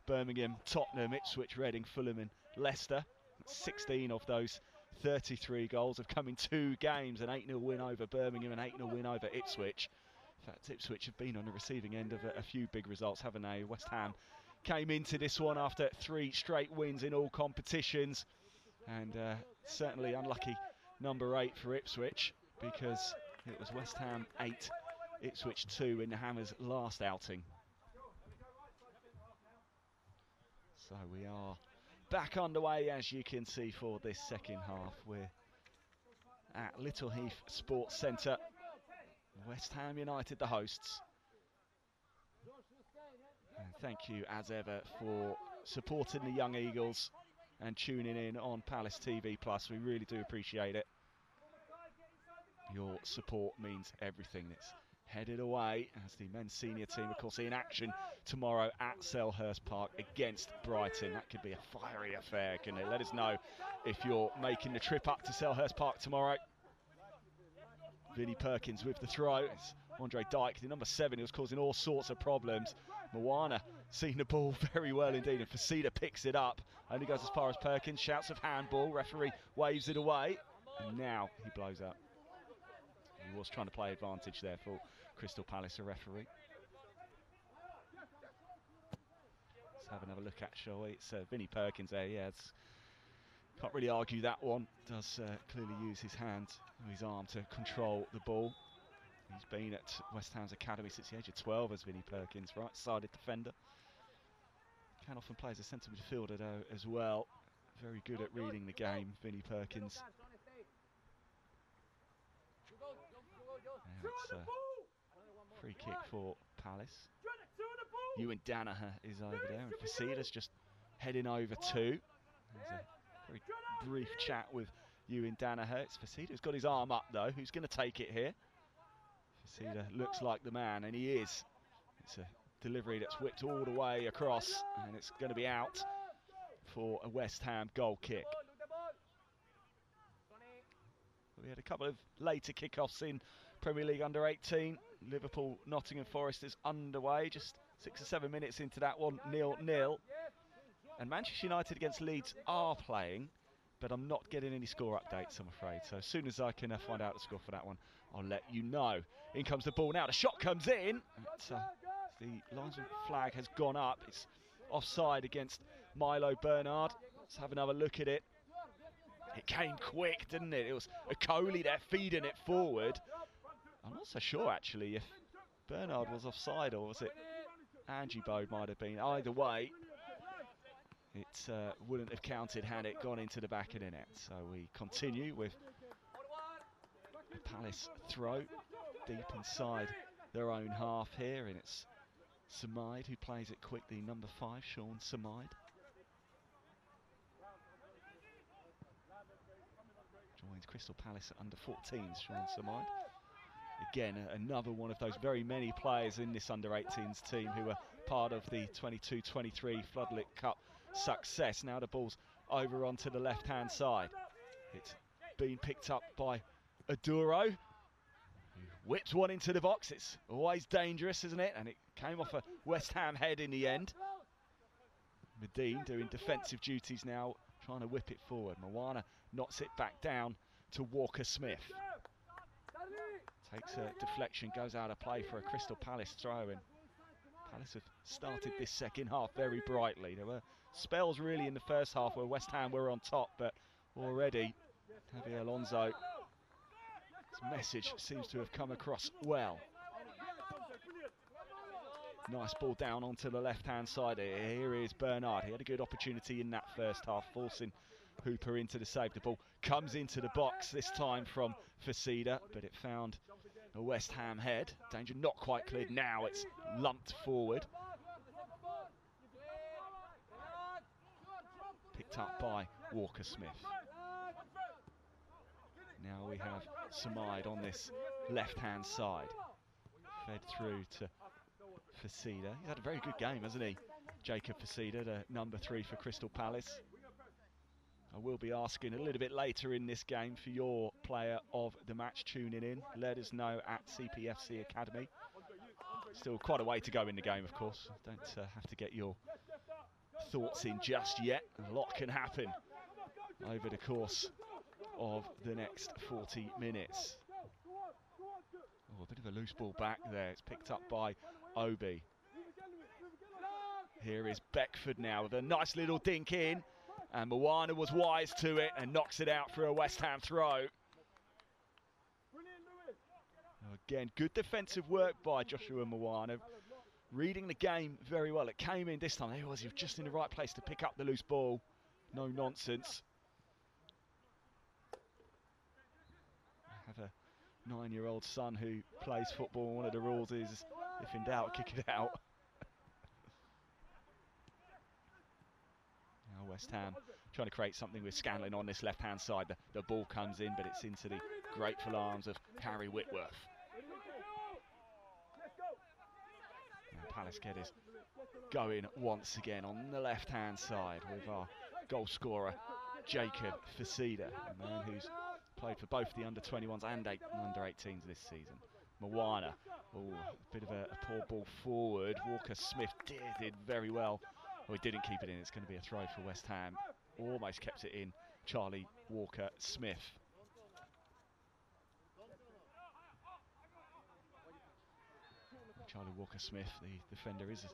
Birmingham, Tottenham, Ipswich, Reading, Fulham and Leicester. 16 of those 33 goals have come in 2 games, an 8-0 win over Birmingham, an 8-0 win over Ipswich. In fact, Ipswich have been on the receiving end of a few big results, haven't they? West Ham came into this one after 3 straight wins in all competitions, and certainly unlucky number 8 for Ipswich, because it was West Ham 8, Ipswich 2 in the Hammers' last outing. So we are back underway, as you can see, for this second half. We're at Little Heath Sports Centre. West Ham United, the hosts. And thank you, as ever, for supporting the Young Eagles and tuning in on Palace TV Plus. We really do appreciate it. Your support means everything. It's headed away as the men's senior team, of course, in action tomorrow at Selhurst Park against Brighton. That could be a fiery affair, couldn't it? Let us know if you're making the trip up to Selhurst Park tomorrow. Vinnie Perkins with the throw. It's Andre Dyke, the number 7, who was causing all sorts of problems. Moana seeing the ball very well indeed, and Facida picks it up. Only goes as far as Perkins, shouts of handball, referee waves it away, and now he blows up. He was trying to play advantage there for Crystal Palace, a referee. Let's have another look at, shall we? It's Vinnie Perkins there, yeah. Can't really argue that one. Does clearly use his hand or his arm to control the ball. He's been at West Ham's academy since the age of 12 as Vinnie Perkins, right-sided defender. Can often play as a centre midfielder though as well. Very good at reading the game, Vinnie Perkins. Now it's a free kick for Palace. Ewan Danaher is over there, and Facida's just heading over too. There's a very brief chat with Ewan Danaher. It's Facida who's got his arm up though. Who's going to take it here? Facida looks like the man, and he is. It's a delivery that's whipped all the way across, and it's going to be out for a West Ham goal kick. We had a couple of later kickoffs in Premier League under-18. Liverpool, Nottingham Forest is underway, just 6 or 7 minutes into that one, 0-0. And Manchester United against Leeds are playing, but I'm not getting any score updates, I'm afraid. So as soon as I can find out the score for that one, I'll let you know. In comes the ball now. The shot comes in. The linesman flag has gone up. It's offside against Milo Bernard. Let's have another look at it. It came quick, didn't it? It was Okoli there feeding it forward. I'm not so sure, actually, if Bernard was offside or was it Angie Bode might have been. Either way, it wouldn't have counted had it gone into the back of the net. So we continue with the Palace throw deep inside their own half here, and it's Samide who plays it quickly, number 5, Sean Samide. Joins Crystal Palace at under 14s, Sean Samide. Again, another one of those very many players in this under-18s team who were part of the 22-23 Floodlit Cup success. Now the ball's over onto the left-hand side. It's been picked up by Aduro, who whips one into the box. It's always dangerous, isn't it? And it came off a West Ham head in the end. Medine doing defensive duties now, trying to whip it forward. Moana knocks it back down to Walker Smith. Takes a deflection, goes out of play for a Crystal Palace throw-in. Palace have started this second half very brightly. There were spells really in the first half where West Ham were on top, but already Javier Alonso's message seems to have come across well. Nice ball down onto the left-hand side. Here is Bernard. He had a good opportunity in that first half, forcing Hooper into the save. The ball comes into the box this time from Facida, but it found a West Ham head. Danger not quite cleared now. It's lumped forward. Picked up by Walker Smith. Now we have Samide on this left-hand side. Fed through to Facida. He's had a very good game, hasn't he? Jacob Facida, the number 3 for Crystal Palace. I will be asking a little bit later in this game for your player of the match tuning in. Let us know at CPFC Academy. Still quite a way to go in the game, of course. Don't have to get your thoughts in just yet. A lot can happen over the course of the next 40 minutes. Oh, a bit of a loose ball back there. It's picked up by Obi. Here is Beckford now with a nice little dink in. And Moana was wise to it and knocks it out for a West Ham throw. Again, good defensive work by Joshua Moana. Reading the game very well. It came in this time. He was just in the right place to pick up the loose ball. No nonsense. I have a 9-year-old son who plays football. One of the rules is, if in doubt, kick it out. Now West Ham trying to create something with Scanlon on this left-hand side. The ball comes in, but it's into the grateful arms of Harry Whitworth. Now Palace is going once again on the left-hand side with our goal scorer, Jacob Facida, a man who's played for both the under-21s and under-18s this season. Moana. Oh, a bit of a poor ball forward. Walker Smith did very well. Oh, he didn't keep it in. It's going to be a throw for West Ham. Almost kept it in. Charlie Walker Smith. Charlie Walker Smith, the defender, is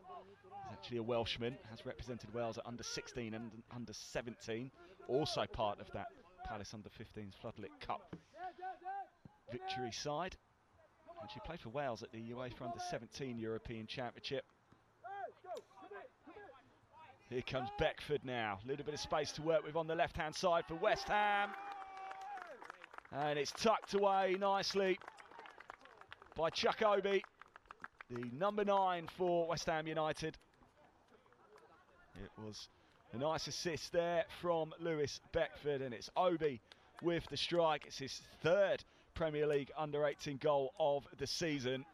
actually a Welshman, has represented Wales at under 16 and under 17. Also part of that Palace under 15s Floodlit Cup victory side. Actually played for Wales at the UEFA under 17 European Championship. Here comes Beckford now. A little bit of space to work with on the left-hand side for West Ham. And it's tucked away nicely by Chuck Obi, the number 9 for West Ham United. It was a nice assist there from Lewis Beckford, and it's Obi with the strike. It's his 3rd Premier League under-18 goal of the season.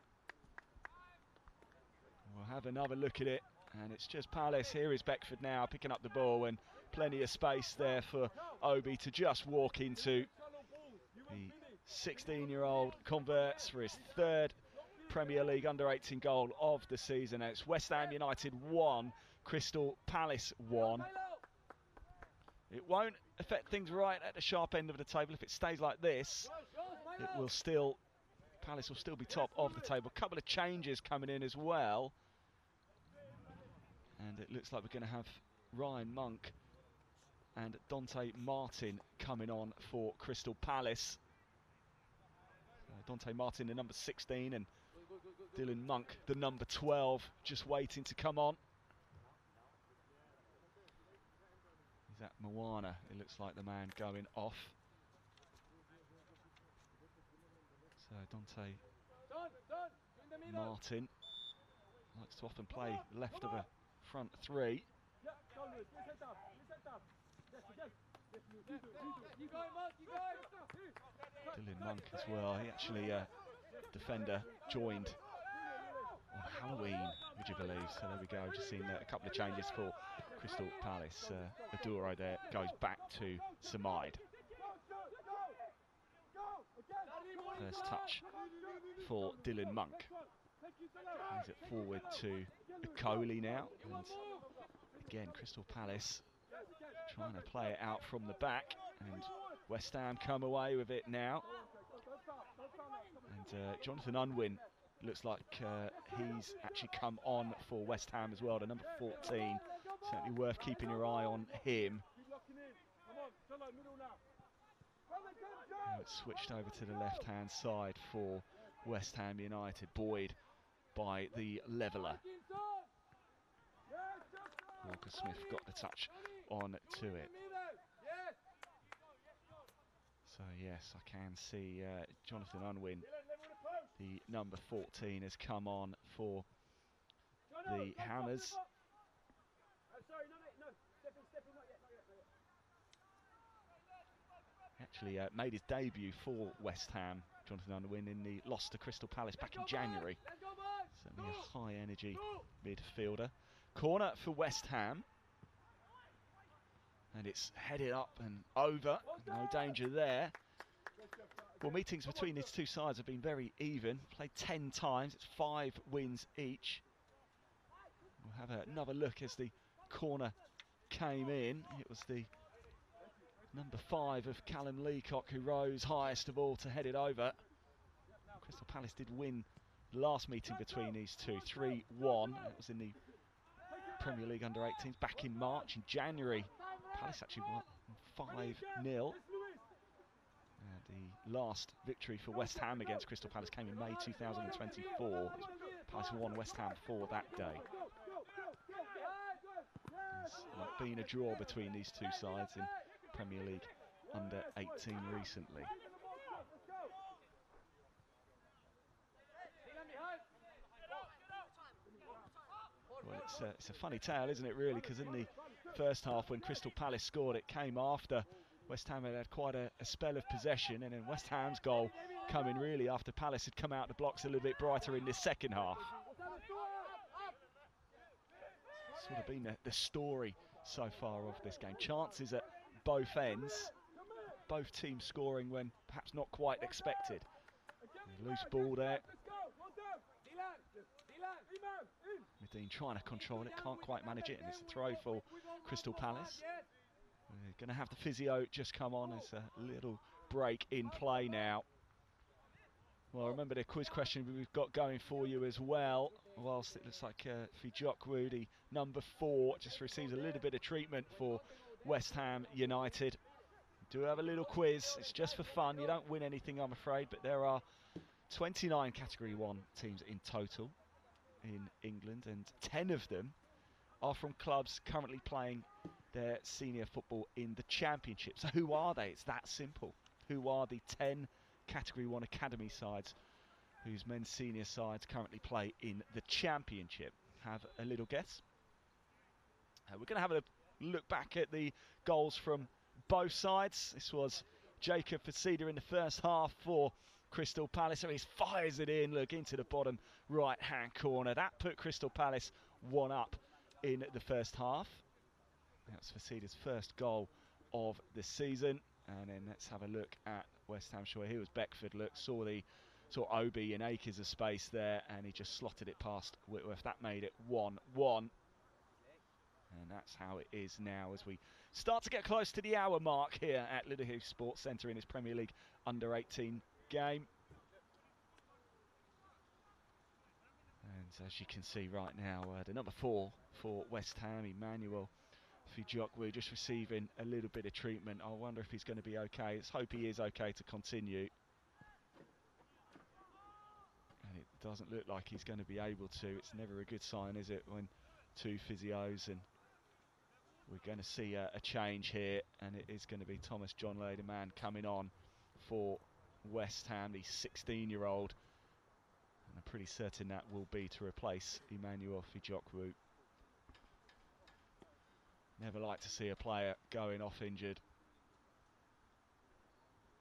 We'll have another look at it, and it's just Palace. Here is Beckford now picking up the ball, and plenty of space there for Obi to just walk into. The 16-year-old converts for his 3rd Premier League under-18 goal of the season. And it's West Ham United 1, Crystal Palace 1. It won't affect things right at the sharp end of the table. If it stays like this, it will still, Palace will still be top of the table. A couple of changes coming in as well. And it looks like we're going to have Ryan Monk and Dante Martin coming on for Crystal Palace. Dante Martin, the number 16, and Dylan Monk, the number 12, just waiting to come on. Is that Moana? It looks like the man going off. So Dante Martin likes to often play left of a front 3. Dylan Monk as well. He actually, defender, joined on Halloween, would you believe? So there we go. Just seen a couple of changes for Crystal Palace. Aduro there goes back to Samide. First touch for Dylan Monk. Brings it forward to Coley now. And again, Crystal Palace trying to play it out from the back. And West Ham come away with it now. And Jonathan Unwin looks like he's actually come on for West Ham as well, the number 14. Certainly worth keeping your eye on him. Now it's switched over to the left-hand side for West Ham United, buoyed by the leveller. Walker Smith got the touch on to it. So yes, I can see Jonathan Unwin, the number 14, has come on for the Hammers. Actually made his debut for West Ham, Jonathan Unwin, in the loss to Crystal Palace back in January. Certainly a high energy midfielder. Corner for West Ham. And it's headed up and over, no danger there. Well, meetings between these two sides have been very even. Played 10 times, it's 5 wins each. We'll have another look as the corner came in. It was the number 5 of Callum Leacock who rose highest of all to head it over. Crystal Palace did win the last meeting between these two, 3-1. It was in the Premier League under-18s back in March. In January, Palace actually won 5-0. The last victory for West Ham against Crystal Palace came in May 2024. Palace won West Ham for that day. There's not been a draw between these two sides in Premier League under-18 recently. Well, it's a funny tale, isn't it, really? Because in the first half, when Crystal Palace scored, it came after West Ham had quite a spell of possession, and then West Ham's goal coming really after Palace had come out the blocks a little bit brighter in this second half. Sort of been the story so far of this game. Chances at both ends, both teams scoring when perhaps not quite expected. Loose ball there. Let's go. Well done. Iman. Medine trying to control it, can't quite manage it, and it's a throw for Crystal Palace. We're going to have the physio just come on. There's a little break in play now. Well, remember the quiz question we've got going for you as well. Whilst it looks like Fijokwu, the number 4, just receives a little bit of treatment for West Ham United. Do have a little quiz. It's just for fun. You don't win anything, I'm afraid, but there are 29 Category 1 teams in total in England, and 10 of them are from clubs currently playing their senior football in the Championship. So who are they? It's that simple. Who are the 10 Category 1 academy sides whose men's senior sides currently play in the Championship? Have a little guess. We're going to have a look back at the goals from both sides. This was Jacob Facida in the first half for Crystal Palace. So he fires it in, look, into the bottom right-hand corner. That put Crystal Palace 1 up in the first half. That's Facida's first goal of the season. And then let's have a look at West Ham. Sure, here was Beckford. Look, saw Obi in acres of space there, and he just slotted it past Whitworth. That made it 1-1. And that's how it is now as we start to get close to the hour mark here at Liverpool Sports Centre in his Premier League Under-18 game. And as you can see right now, the number 4 for West Ham, Emmanuel Fijokwu, just receiving a little bit of treatment. I wonder if he's going to be okay. Let's hope he is okay to continue. And it doesn't look like he's going to be able to. It's never a good sign, is it, when 2 physios, and we're going to see a change here, and it is going to be Thomas John Lay, the man coming on for West Ham, the 16-year-old. And I'm pretty certain that will be to replace Emmanuel Fijokwu. Never like to see a player going off injured,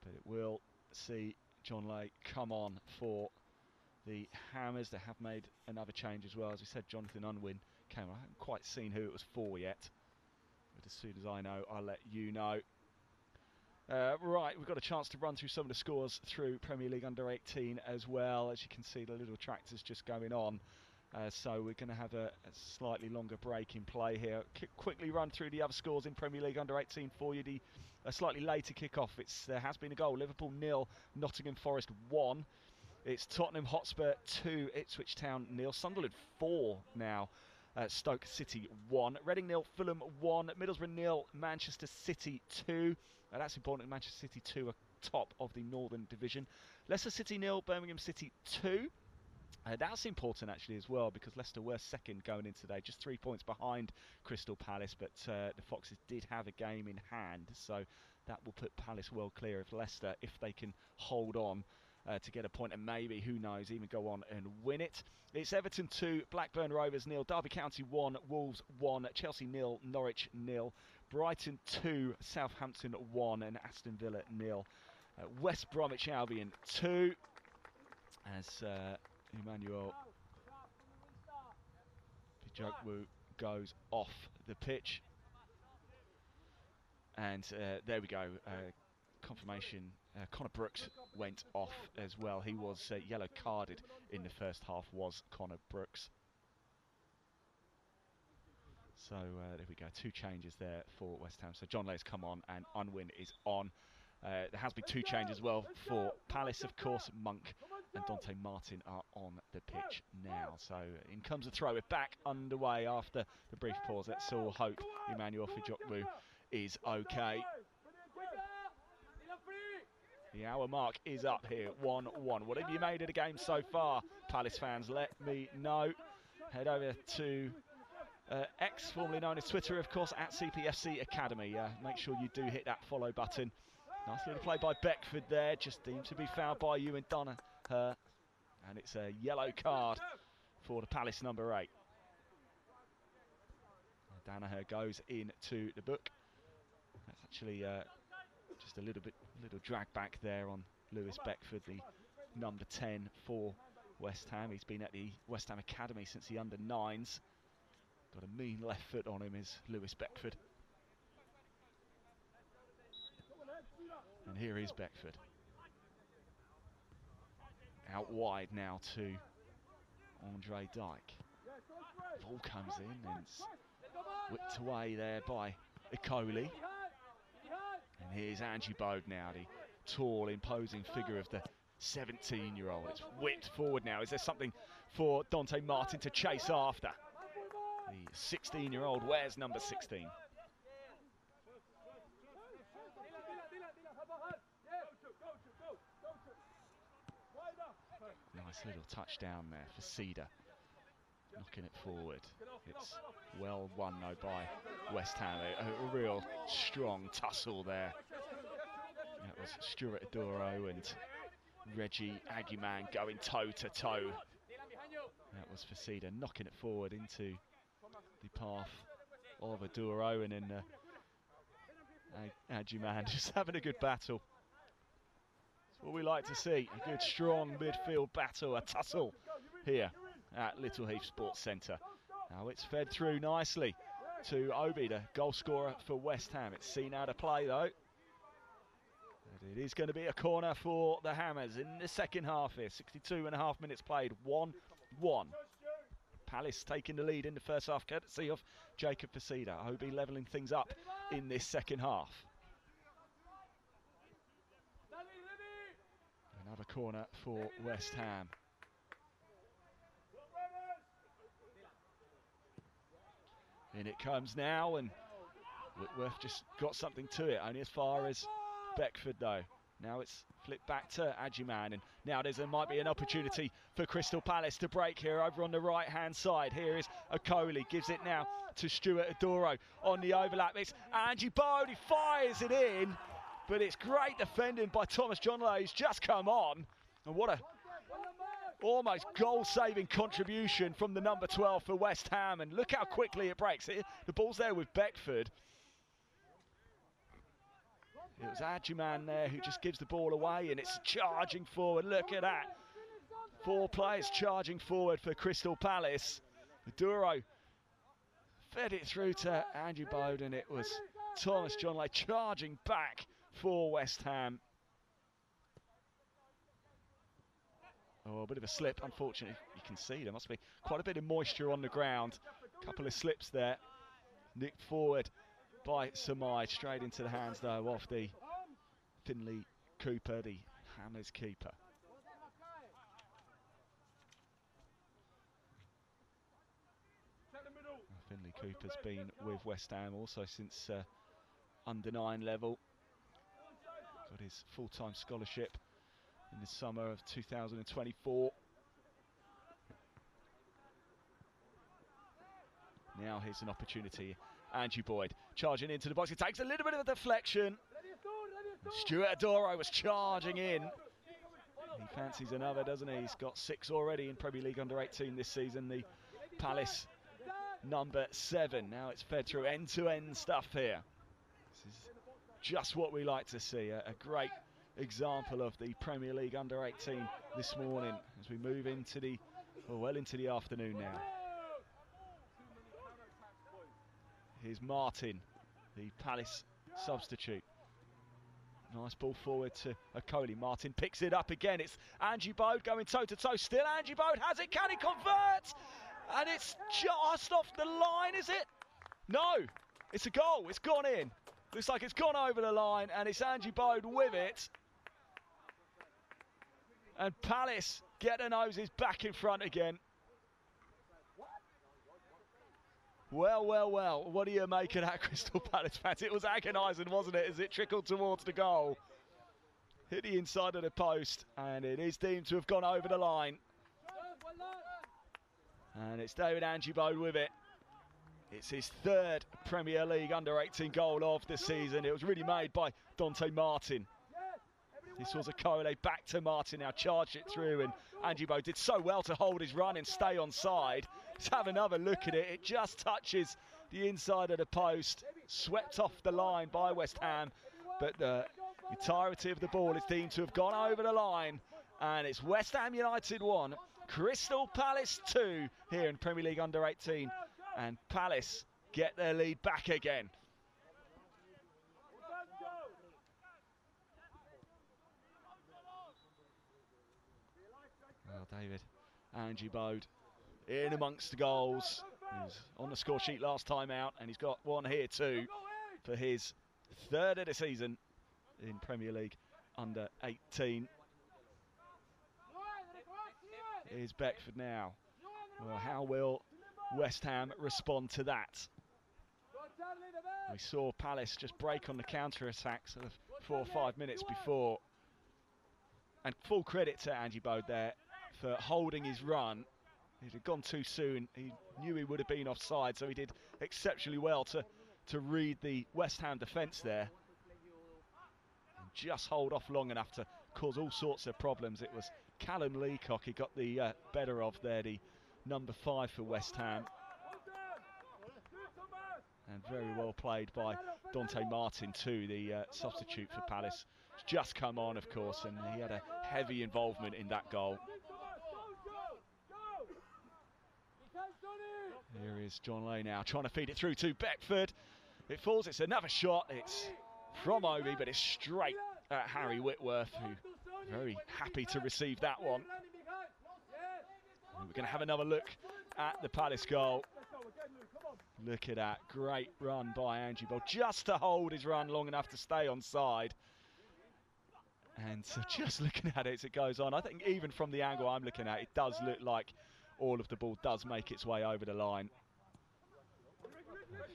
but it will see John Lay come on for the Hammers. They have made another change as well. As we said, Jonathan Unwin came on. I haven't quite seen who it was for yet, but as soon as I know, I'll let you know. Right, we've got a chance to run through some of the scores through Premier League Under-18 as well. As you can see, the little tractor's just going on. So we're going to have a slightly longer break in play here. Quickly run through the other scores in Premier League Under-18 for you. A slightly later kick-off. There has been a goal. Liverpool 0, Nottingham Forest 1. It's Tottenham Hotspur 2, Ipswich Town 0. Sunderland 4 now. Stoke City 1. Reading 0, Fulham 1. Middlesbrough 0, Manchester City 2. That's important. Manchester City 2 are top of the Northern Division. Leicester City 0, Birmingham City 2. That's important actually as well, because Leicester were second going into today, just 3 points behind Crystal Palace, but the Foxes did have a game in hand, so that will put Palace well clear of Leicester if they can hold on to get a point, and maybe, who knows, even go on and win it. It's Everton 2, Blackburn Rovers 0, Derby County 1, Wolves 1, Chelsea 0, Norwich 0, Brighton 2, Southampton 1, and Aston Villa 0. West Bromwich Albion 2, as Emmanuel Fijokwu goes off the pitch. And there we go, confirmation. Connor Brooks went off as well. He was yellow carded in the first half, was Connor Brooks. So there we go, 2 changes there for West Ham. So John Lay's come on and Unwin is on. There has been 2 changes as well for Palace, of course. Monk and Dante Martin are on the pitch now. So in comes a throw. We're back underway after the brief pause. Let's all hope Emmanuel Fijokwu is okay. The hour mark is up here, 1-1. What have you made of the game so far, Palace fans? Let me know. Head over to X, formerly known as Twitter, of course, at CPFC Academy. Make sure you do hit that follow button. Nice little play by Beckford there, just deemed to be fouled by Ewan Danaher. And it's a yellow card for the Palace number 8. Danaher goes into the book. That's actually just a little drag back there on Lewis Beckford, the number 10 for West Ham. He's been at the West Ham Academy since the under-9s. Got a mean left foot on him, is Lewis Beckford. And here is Beckford. Out wide now to Andre Dyke. Ball comes in and it's whipped away there by Ikoli. And here's Angie Bode now, the tall, imposing figure of the 17-year-old. It's whipped forward now. Is there something for Dante Martin to chase after? The 16-year-old wears number 16. Nice little touchdown there for Cedar, knocking it forward. It's well won though by West Ham. A real strong tussle there. That was Stuart Adoro and Reggie Aguiman going toe to toe. That was for Cedar, knocking it forward into the path of Adoro, and then Aguiman just having a good battle. What we like to see, a good strong midfield battle, a tussle here at Little Heath Sports Centre. Now it's fed through nicely to Obi, the goal scorer for West Ham. It's seen how to play though. And it is going to be a corner for the Hammers in the second half here. 62.5 minutes played, 1-1. Palace taking the lead in the first half, courtesy of Jacob Facida. Obi levelling things up in this second half. Another corner for West Ham. In it comes now, and Whitworth just got something to it, only as far as Beckford though. Now it's flipped back to Aguiman, and now there might be an opportunity for Crystal Palace to break here over on the right hand side. Here is Okoli, gives it now to Stuart Adoro on the overlap. It's Angie Bode, he fires it in. But it's great defending by Thomas Johnlow. He's just come on. And what a almost goal-saving contribution from the number 12 for West Ham. And look how quickly it breaks. The ball's there with Beckford. It was Aguiman there who just gives the ball away, and it's charging forward. Look at that. 4 players charging forward for Crystal Palace. Duro fed it through to Angie Bode, and it was Thomas Johnlow charging back for West Ham. Oh, a bit of a slip, unfortunately. You can see there must be quite a bit of moisture on the ground. A couple of slips there. Nicked forward by Samai, straight into the hands though of the Finley Cooper, the Hammers keeper. Finley Cooper's been with West Ham also since under 9 level. Got his full-time scholarship in the summer of 2024. Now here's an opportunity. Angie Boyd charging into the box. He takes a little bit of a deflection. Stuart Adoro was charging in. He fancies another, doesn't he? He's got 6 already in Premier League under-18 this season. The Palace number 7. Now it's fed through end-to-end stuff here. This is just what we like to see. A great example of the Premier League under-18 this morning as we move into the, well into the afternoon now. Here's Martin, the Palace substitute. Nice ball forward to Okoli. Martin picks it up again. It's Angie Bode going toe-to-toe. Still Angie Bode has it. Can he convert? And it's just off the line, is it? No, it's a goal. It's gone in. Looks like it's gone over the line, and it's Angie Bode with it. And Palace get their noses back in front again. Well, well, well, what do you make of that, Crystal Palace fans? It was agonising, wasn't it, as it trickled towards the goal. Hit the inside of the post, and it is deemed to have gone over the line. And it's David Angie Bode with it. It's his 3rd Premier League under-18 goal of the season. It was really made by Dante Martin. This was a correlate back to Martin, now charged it through, and Angie Bode did so well to hold his run and stay on side. Let's have another look at it. It just touches the inside of the post, swept off the line by West Ham, but the entirety of the ball is deemed to have gone over the line, and it's West Ham United 1, Crystal Palace 2 here in Premier League under-18, and Palace get their lead back again. Well, David, Angie Bode in amongst the goals. He was on the score sheet last time out, and he's got one here too for his third of the season in Premier League under 18. Here's Beckford now. Well, how will West Ham respond to that? We saw Palace just break on the counter-attack sort of 4 or 5 minutes before. And full credit to Angie Bode there for holding his run. If he'd gone too soon, he knew he would have been offside, so he did exceptionally well to read the West Ham defence there. And just hold off long enough to cause all sorts of problems. It was Callum Leacock he got the better of there, the number 5 for West Ham. And very well played by Dante Martin too, the substitute for Palace. He's just come on, of course, and he had a heavy involvement in that goal. Here is John Lay now, trying to feed it through to Beckford. It falls, it's another shot. It's from Obi, but it's straight at Harry Whitworth, who very happy to receive that one. And we're going to have another look at the Palace goal. Look at that, great run by Angie Bode, just to hold his run long enough to stay onside. And so just looking at it as it goes on, I think even from the angle I'm looking at, it does look like all of the ball does make its way over the line.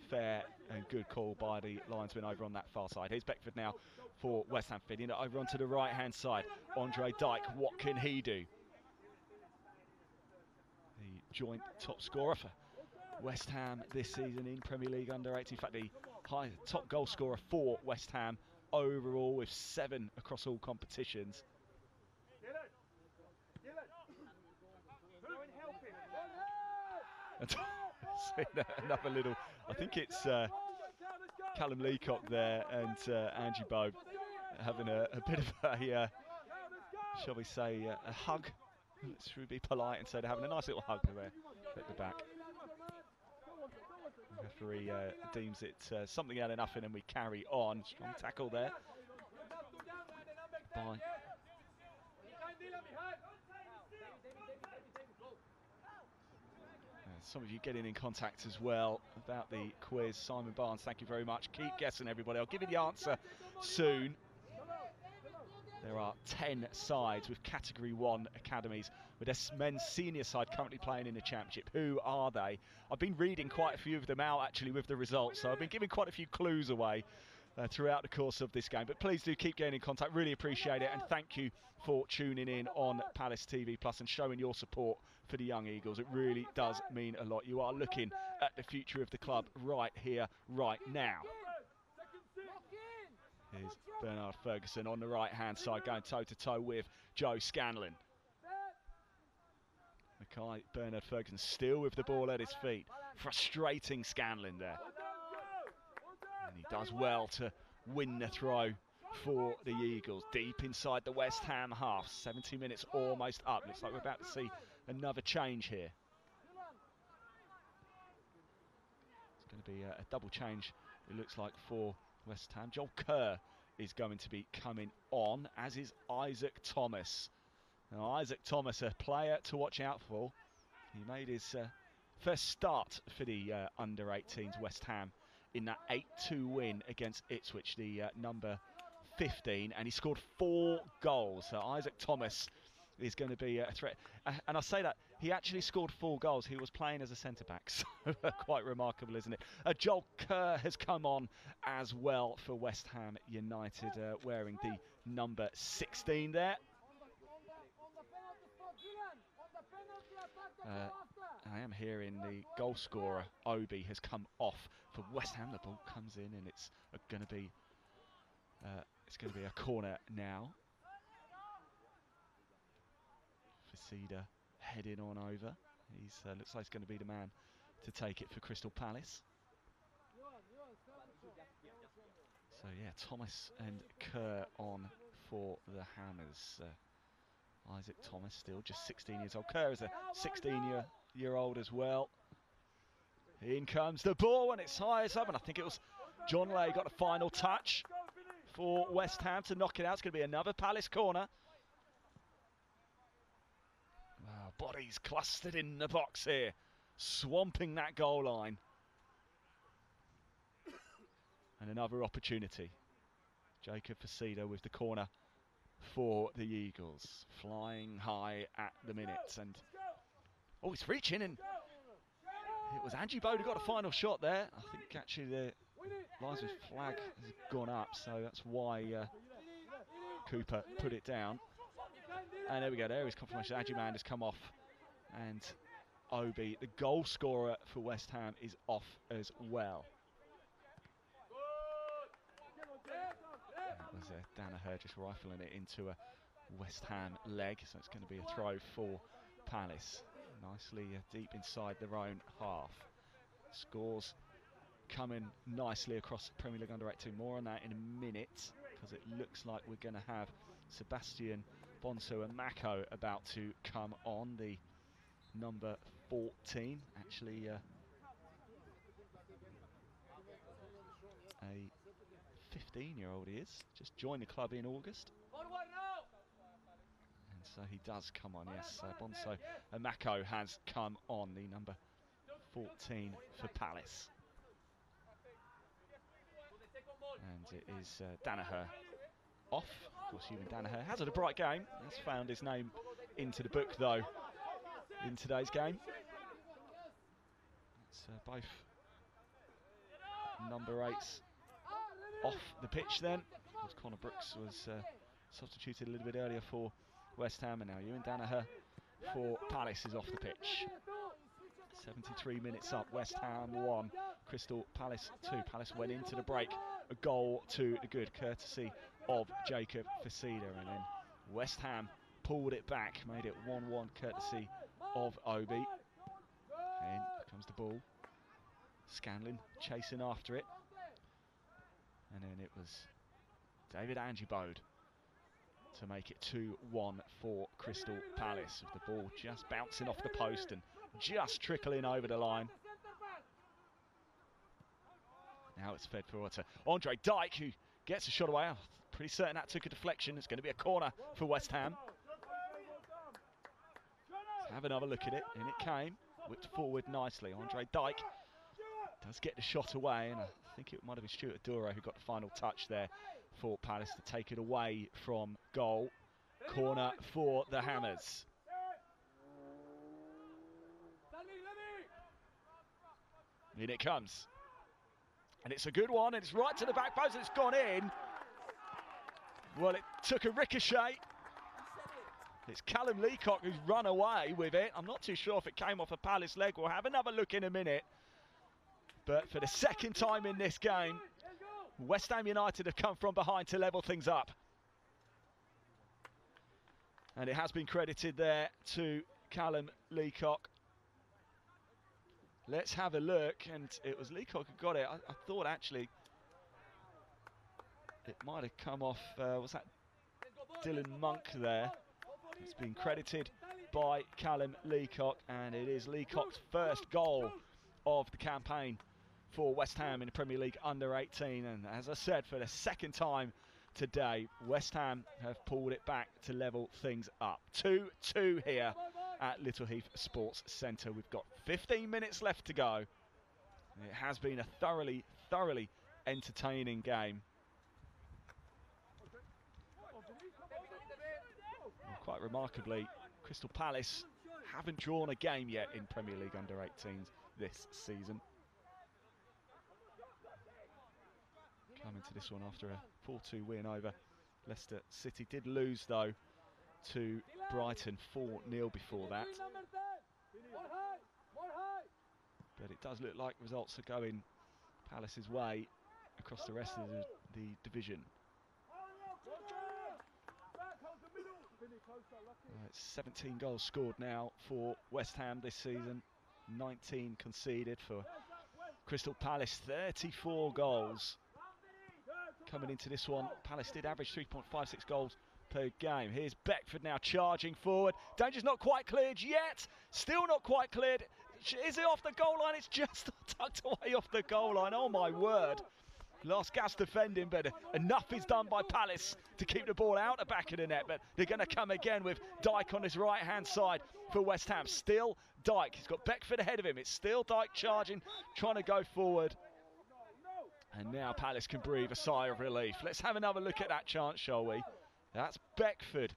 Fair and good call by the linesman over on that far side. Here's Beckford now for West Ham, feeding it over onto the right-hand side. Andre Dyke, what can he do? The joint top scorer for West Ham this season in Premier League under 18. In fact, the top goal scorer for West Ham overall, with 7 across all competitions. Another little, I think it's Callum Leacock there and Angie Bode having a bit of a, shall we say, a hug. Should we be polite and say they're having a nice little hug there at the back. The referee deems it something out of nothing, and we carry on. Strong tackle there by some of you getting in contact as well about the quiz. Simon Barnes, thank you very much. Keep guessing, everybody. I'll give you the answer soon. There are 10 sides with Category 1 academies, with their men's senior side currently playing in the Championship. Who are they? I've been reading quite a few of them out, actually, with the results, so I've been giving quite a few clues away throughout the course of this game. But please do keep getting in contact. Really appreciate it, and thank you for tuning in on Palace TV Plus and showing your support for the Young Eagles. It really does mean a lot. You are looking at the future of the club right here, right now. Here's Bernard Ferguson on the right-hand side, going toe-to-toe with Joe Scanlon. Mackay Bernard Ferguson still with the ball at his feet. Frustrating Scanlon there. And he does well to win the throw for the Eagles. Deep inside the West Ham half. 70 minutes almost up. Looks like we're about to see another change here. It's going to be a double change, it looks like, for West Ham. Joel Kerr is going to be coming on, as is Isaac Thomas. Now, Isaac Thomas, a player to watch out for. He made his first start for the under-18s West Ham in that 8-2 win against Ipswich, the number 15, and he scored 4 goals. So Isaac Thomas is going to be a threat. And I say that, he actually scored 4 goals. He was playing as a centre-back, so quite remarkable, isn't it? Joel Kerr has come on as well for West Ham United, wearing the number 16 there. I am hearing the goal scorer, Obi, has come off for West Ham. The ball comes in, and it's going to be a corner now. Facida heading on over. He's looks like he's going to be the man to take it for Crystal Palace. So yeah, Thomas and Kerr on for the Hammers. Isaac Thomas still just 16 years old. Kerr is a 16-year-old as well. In comes the ball, and it's high up, and I think it was John Lay got the final touch for West Ham to knock it out. It's going to be another Palace corner. bodies clustered in the box here, swamping that goal line. And another opportunity. Jacob Facida with the corner for the Eagles, flying high at the minute. And oh, he's reaching, and it was Angie Bode who got a final shot there. I think actually the linesman's flag has gone up, so that's why Cooper put it down. And there we go, there is confirmation. Ajiman has come off, and Obi, the goal scorer for West Ham, is off as well. That was Danaher just rifling it into a West Ham leg, so it's going to be a throw for Palace. Nicely deep inside their own half. Scores coming nicely across Premier League Under-18. More on that in a minute, because it looks like we're going to have Sebastian Bonso and Mako about to come on. The number 14, actually a 15-year-old he is, just joined the club in August. And so he does come on, yes. Bonso and Mako has come on, the number 14 for Palace. And it is Danaher off. Of course, Ewan Danaher has had a bright game. Has found his name into the book, though, in today's game. It's both number 8s off the pitch then. Of course, Connor Brooks was substituted a little bit earlier for West Ham, and now Ewan Danaher for Palace is off the pitch. 73 minutes up, West Ham 1, Crystal Palace 2. Palace went into the break, a goal to the good, courtesy of Jacob Facida, and then West Ham pulled it back, made it 1-1, courtesy of Obi. And comes the ball, Scanlon chasing after it, and then it was David Angie-Bode to make it 2-1 for Crystal Palace, with the ball just bouncing off the post and just trickling over the line. Now it's fed forward to Andre Dyke, who gets a shot away. I'm pretty certain that took a deflection. It's going to be a corner for West Ham. Let's have another look at it, and it came, whipped forward nicely. Andre Dyke does get the shot away, and I think it might have been Stuart Adura who got the final touch there for Palace to take it away from goal. Corner for the Hammers. In it comes, and it's a good one, and it's right to the back post, and it's gone in. Well, it took a ricochet. It's Callum Leacock who's run away with it. I'm not too sure if it came off a Palace leg. We'll have another look in a minute. But for the second time in this game, West Ham United have come from behind to level things up. And it has been credited there to Callum Leacock. Let's have a look, and it was Leacock who got it. I thought actually it might have come off, was that Dylan Monk there? It's been credited by Callum Leacock, and it is Leacock's first goal of the campaign for West Ham in the Premier League Under-18. And as I said, for the second time today, West Ham have pulled it back to level things up. 2-2 here at Little Heath Sports Centre. We've got 15 minutes left to go. It has been a thoroughly entertaining game. And quite remarkably, Crystal Palace haven't drawn a game yet in Premier League Under-18s this season. Coming to this one after a 4-2 win over Leicester City. Did lose, though, to Brighton 4-0 before that. But it does look like results are going Palace's way across the rest of the division. It's 17 goals scored now for West Ham this season. 19 conceded for Crystal Palace. 34 goals coming into this one. Palace did average 3.56 goals per game. Here's Beckford now charging forward. Danger's not quite cleared yet. Still not quite cleared. Is it off the goal line? It's just tucked away off the goal line. Oh my word. Lost gas defending, but enough is done by Palace to keep the ball out the back of the net. But they're going to come again with Dyke on his right-hand side for West Ham. Still Dyke. He's got Beckford ahead of him. It's still Dyke charging, trying to go forward. And now Palace can breathe a sigh of relief. Let's have another look at that chance, shall we? That's Beckford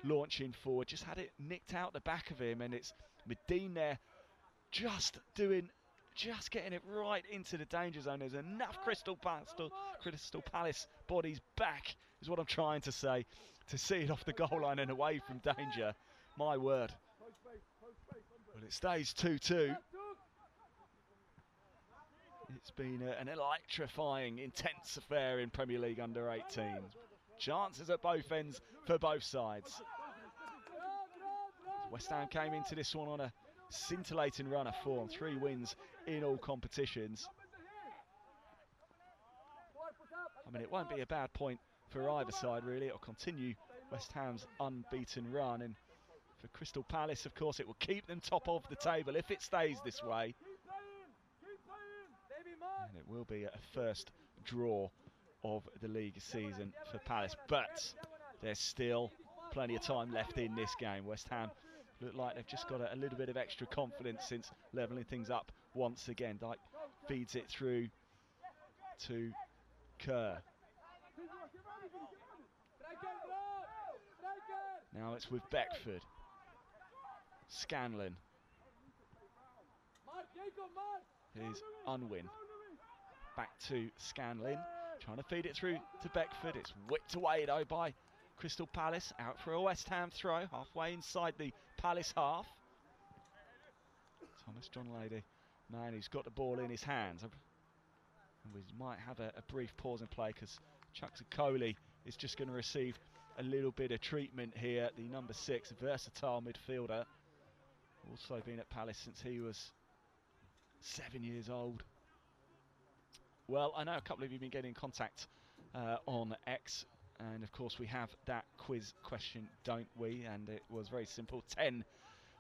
launching forward. Just had it nicked out the back of him, and it's Medine there just getting it right into the danger zone. There's enough Crystal Palace bodies back, is what I'm trying to say, to see it off the goal line and away from danger. My word. Well, it stays 2-2. It's been an electrifying, intense affair in Premier League under-18. Chances at both ends for both sides. West Ham came into this one on a scintillating run of form, 3 wins in all competitions. I mean, it won't be a bad point for either side, really. It'll continue West Ham's unbeaten run, and for Crystal Palace, of course, it will keep them top of the table if it stays this way. And it will be a first draw of the league season for Palace, but there's still plenty of time left in this game. West Ham look like they've just got a little bit of extra confidence since levelling things up once again. Dyke feeds it through to Kerr. Now it's with Beckford. Scanlon. Here's Unwin. Back to Scanlon. Trying to feed it through to Beckford. It's whipped away though by Crystal Palace. Out for a West Ham throw. Halfway inside the Palace half. Thomas John Lady. Man who's got the ball in his hands. And we might have a brief pause in play because Chucks Coley is just going to receive a little bit of treatment here. The number 6, versatile midfielder. Also been at Palace since he was 7 years old. Well, I know a couple of you have been getting in contact on X, and of course we have that quiz question, don't we? And it was very simple. 10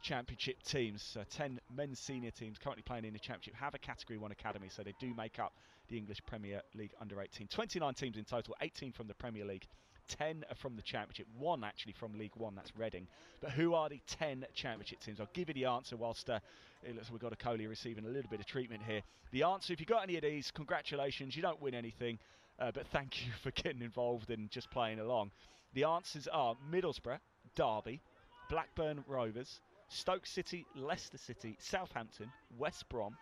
championship teams, so 10 men's senior teams currently playing in the championship have a Category 1 academy, so they do make up the English Premier League under-18. 29 teams in total, 18 from the Premier League, 10 are from the championship, 1 actually from League 1, that's Reading. But who are the 10 championship teams? I'll give you the answer whilst it looks like we've got a Coley receiving a little bit of treatment here. The answer, if you've got any of these, congratulations, you don't win anything, but thank you for getting involved and just playing along. The answers are Middlesbrough, Derby, Blackburn Rovers, Stoke City, Leicester City, Southampton, West Brom,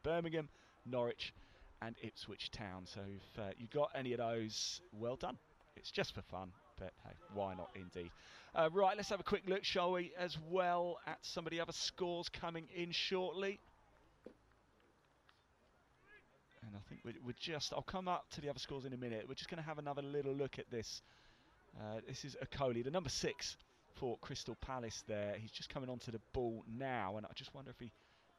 Birmingham, Norwich and Ipswich Town. So if you got any of those, well done. It's just for fun, but hey, why not indeed. Right, let's have a quick look, shall we, as well at some of the other scores coming in shortly. And I think we're just, I'll come up to the other scores in a minute. We're just going to have another little look at this. This is Okoli, the number 6 for Crystal Palace there. He's just coming onto the ball now, and I just wonder if he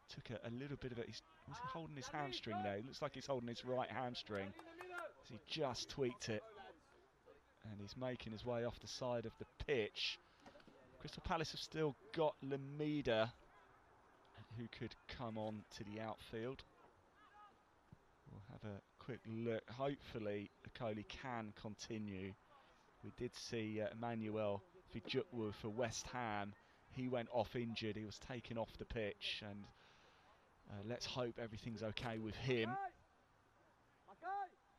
took a little bit of it. Was he holding his hamstring there? It looks like he's holding his right hamstring. He just tweaked it. And he's making his way off the side of the pitch. Crystal Palace have still got Lamida, who could come on to the outfield. We'll have a quick look. Hopefully, Okoli can continue. We did see Emmanuel Fijukwu for West Ham. He went off injured. He was taken off the pitch. And let's hope everything's okay with him.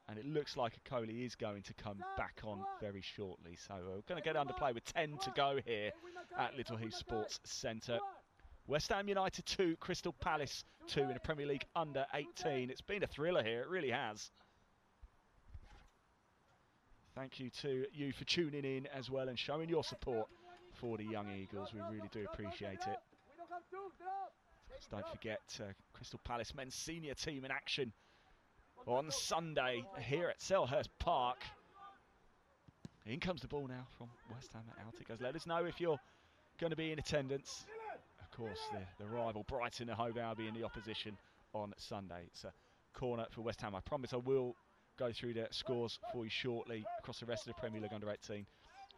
And it looks like Okoli is going to come back on very shortly. So we're going to get under play with 10 to go here at Little Heath Sports Centre. West Ham United 2, Crystal Palace 2 in a Premier League under-18. It's been a thriller here, it really has. Thank you to you for tuning in as well and showing your support for the Young Eagles. We really do appreciate it. Don't forget Crystal Palace men's senior team in action on Sunday here at Selhurst Park. In comes the ball now from West Ham. Out it goes. Let us know if you're going to be in attendance. Of course, the rival Brighton and Hove Albion in the opposition on Sunday. It's a corner for West Ham. I promise I will go through the scores for you shortly across the rest of the Premier League under-18.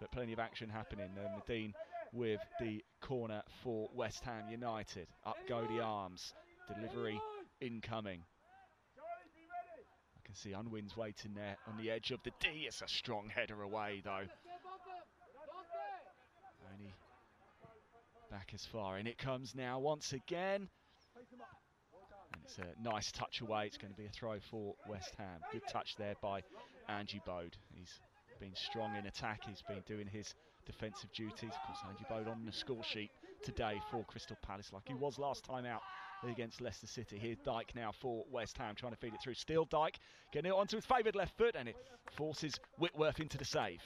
But plenty of action happening. Nadine with the corner for West Ham United. Up go the arms. Delivery incoming. I can see Unwin's waiting there on the edge of the D. It's a strong header away though. Only back as far, and it comes now once again. And it's a nice touch away. It's going to be a throw for West Ham. Good touch there by Angie Bode. He's been strong in attack. He's been doing his defensive duties. Of course, Angie Bode on the score sheet today for Crystal Palace, like he was last time out against Leicester City. Here's Dyke now for West Ham, trying to feed it through. Still Dyke, getting it onto his favoured left foot, and it forces Whitworth into the save.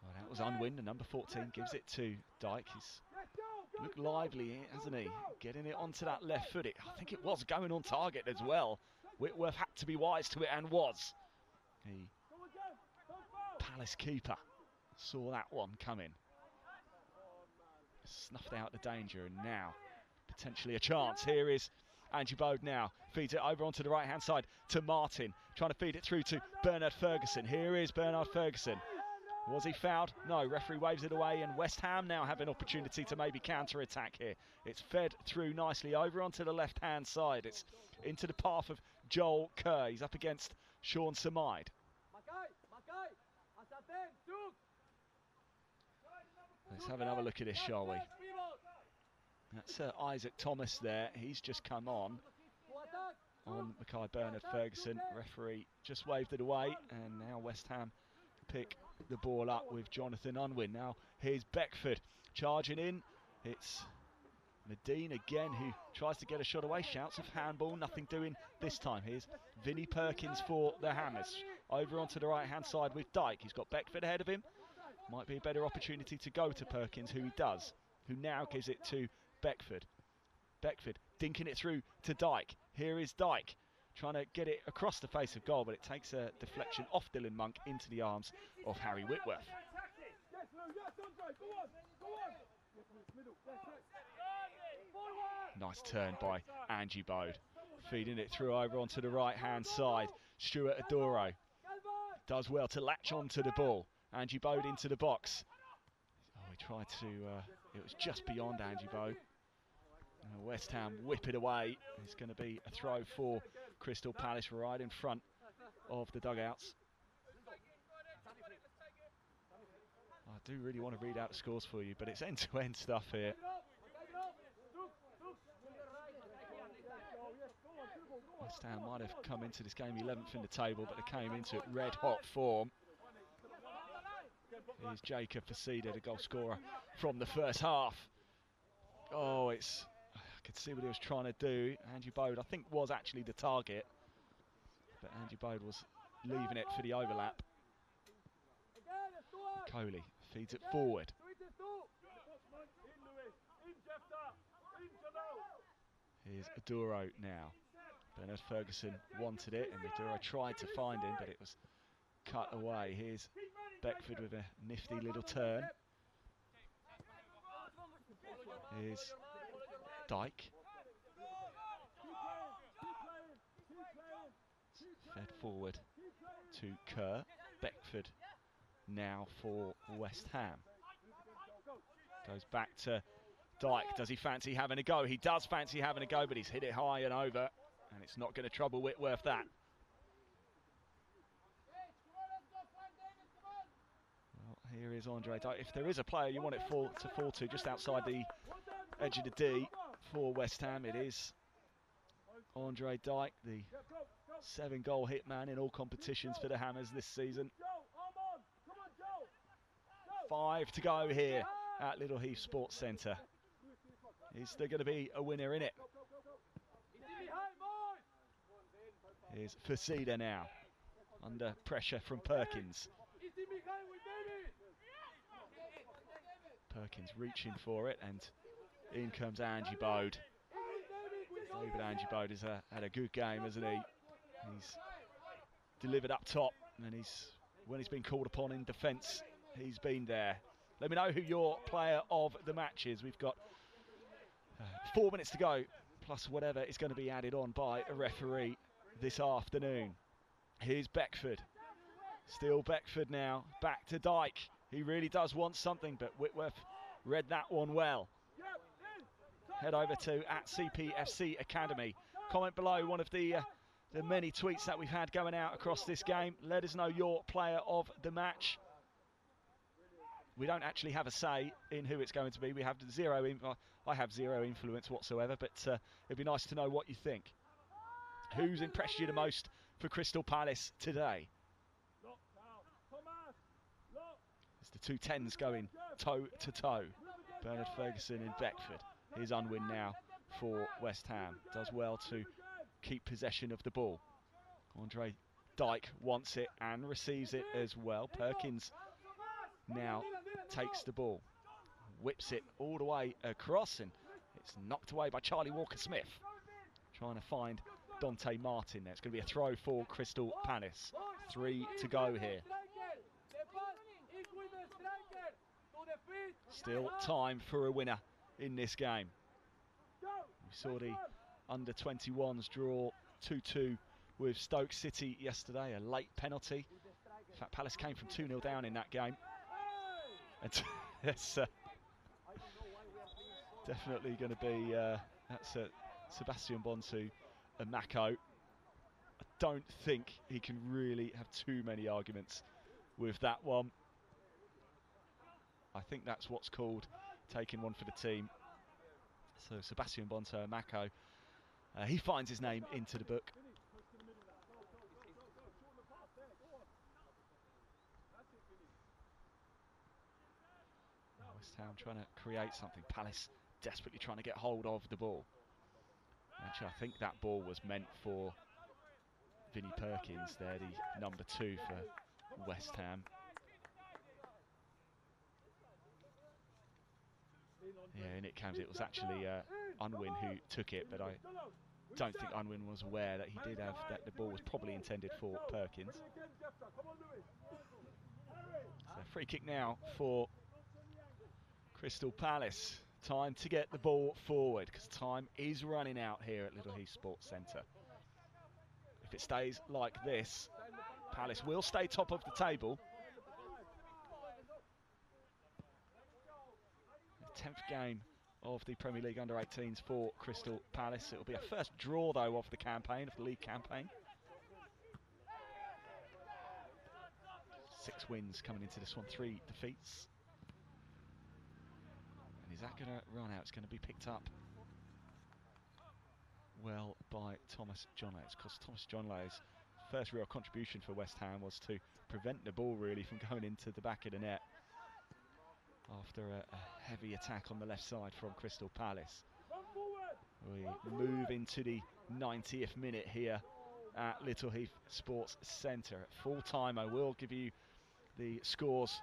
Well, that was Unwin, the number 14, gives it to Dyke. He's looked lively, hasn't he? Getting it onto that left foot. I think it was going on target as well. Whitworth had to be wise to it, and was. The Palace keeper saw that one coming. Snuffed out the danger, and now potentially a chance. Here is Angie Bode now. Feeds it over onto the right-hand side to Martin. Trying to feed it through to Bernard Ferguson. Here is Bernard Ferguson. Was he fouled? No, referee waves it away, and West Ham now have an opportunity to maybe counter-attack here. It's fed through nicely over onto the left-hand side. It's into the path of Joel Kerr. He's up against Sean Samide. Let's have another look at this, shall we? That's Isaac Thomas there. He's just come on Mackay Bernard Ferguson. Referee just waved it away, and now West Ham pick the ball up with Jonathan Unwin. Now here's Beckford charging in. It's Medine again who tries to get a shot away. Shouts of handball, nothing doing this time. Here's Vinnie Perkins for the Hammers. Over onto the right-hand side with Dyke. He's got Beckford ahead of him. Might be a better opportunity to go to Perkins, who he does, who now gives it to Beckford. Beckford dinking it through to Dyke. Here is Dyke trying to get it across the face of goal, but it takes a deflection off Dylan Monk into the arms of Harry Whitworth. Nice turn by Angie Bode. Feeding it through over onto the right-hand side. Stuart Adoro does well to latch onto the ball. Angie Bode into the box. Oh, he tried to, it was just beyond Angie Bode. West Ham whip it away. It's going to be a throw for Crystal Palace right in front of the dugouts. I do really want to read out the scores for you, but it's end-to-end stuff here. West Ham might have come into this game 11th in the table, but they came into it red-hot form. Here's Jacob Facida, the goal scorer from the first half. Oh, I could see what he was trying to do. Angie Bode, I think, was actually the target, but Angie Bode was leaving it for the overlap. Coley feeds it forward. Here's Aduro now. Bernard Ferguson wanted it, and Aduro tried to find him, but it was cut away. Here's Beckford with a nifty little turn. Here's Dyke. Fed forward to Kerr. Beckford now for West Ham. Goes back to Dyke. Does he fancy having a go? He does fancy having a go, but he's hit it high and over, and it's not going to trouble Whitworth, that. Well, here is Andre Dyke. If there is a player you want it to fall to just outside the edge of the D for West Ham, it is Andre Dyke, the 7-goal hitman in all competitions for the Hammers this season. 5 to go here at Little Heath Sports Centre. Is there going to be a winner in it? Here's Facida now, under pressure from Perkins. Perkins reaching for it, and in comes Angie Bode. David Angie Bode has had a good game, hasn't he? He's delivered up top, and when he's been called upon in defence, he's been there. Let me know who your player of the match is. We've got 4 minutes to go, plus whatever is going to be added on by a referee this afternoon. Here's Beckford. Still Beckford now. Back to Dyke. He really does want something, but Whitworth read that one well. head over to @CPFC Academy. Comment below one of the many tweets that we've had going out across this game. Let us know your player of the match. We don't actually have a say in who it's going to be. We have I have zero influence whatsoever, but it'd be nice to know what you think. Who's impressed you the most for Crystal Palace today? It's the two 10s going toe to toe. Bernard Ferguson in Beckford. Here's Unwin now for West Ham. Does well to keep possession of the ball. Andre Dyke wants it and receives it as well. Perkins now takes the ball, whips it all the way across, and it's knocked away by Charlie Walker-Smith. Trying to find Dante Martin there. It's going to be a throw for Crystal Palace. 3 to go here. Still time for a winner in this game. We saw the under-21s draw 2-2 with Stoke City yesterday, a late penalty. In fact, Palace came from 2-0 down in that game. And it's definitely going to be that's Sebastian Bonsu and Mako. I don't think he can really have too many arguments with that one. I think that's what's called taking one for the team. So Sebastian Bonsu and Mako, he finds his name into the book. West Ham trying to create something. Palace desperately trying to get hold of the ball. Actually, I think that ball was meant for Vinnie Perkins there, the number 2 for West Ham. Yeah, in it comes. It was actually Unwin who took it, but I don't think Unwin was aware that he did have that the ball was probably intended for Perkins. So free kick now for Crystal Palace. Time to get the ball forward because time is running out here at Little Heath Sports Centre. If it stays like this, Palace will stay top of the table. The 10th game of the Premier League Under-18s for Crystal Palace. It will be a first draw, though, of the campaign, of the league campaign. 6 wins coming into this one, 3 defeats. And is that going to run out? It's going to be picked up well by Thomas Johnlays, because Thomas Johnlays' first real contribution for West Ham was to prevent the ball really from going into the back of the net after a heavy attack on the left side from Crystal Palace. We move into the 90th minute here at Little Heath Sports Centre. At full time, I will give you the scores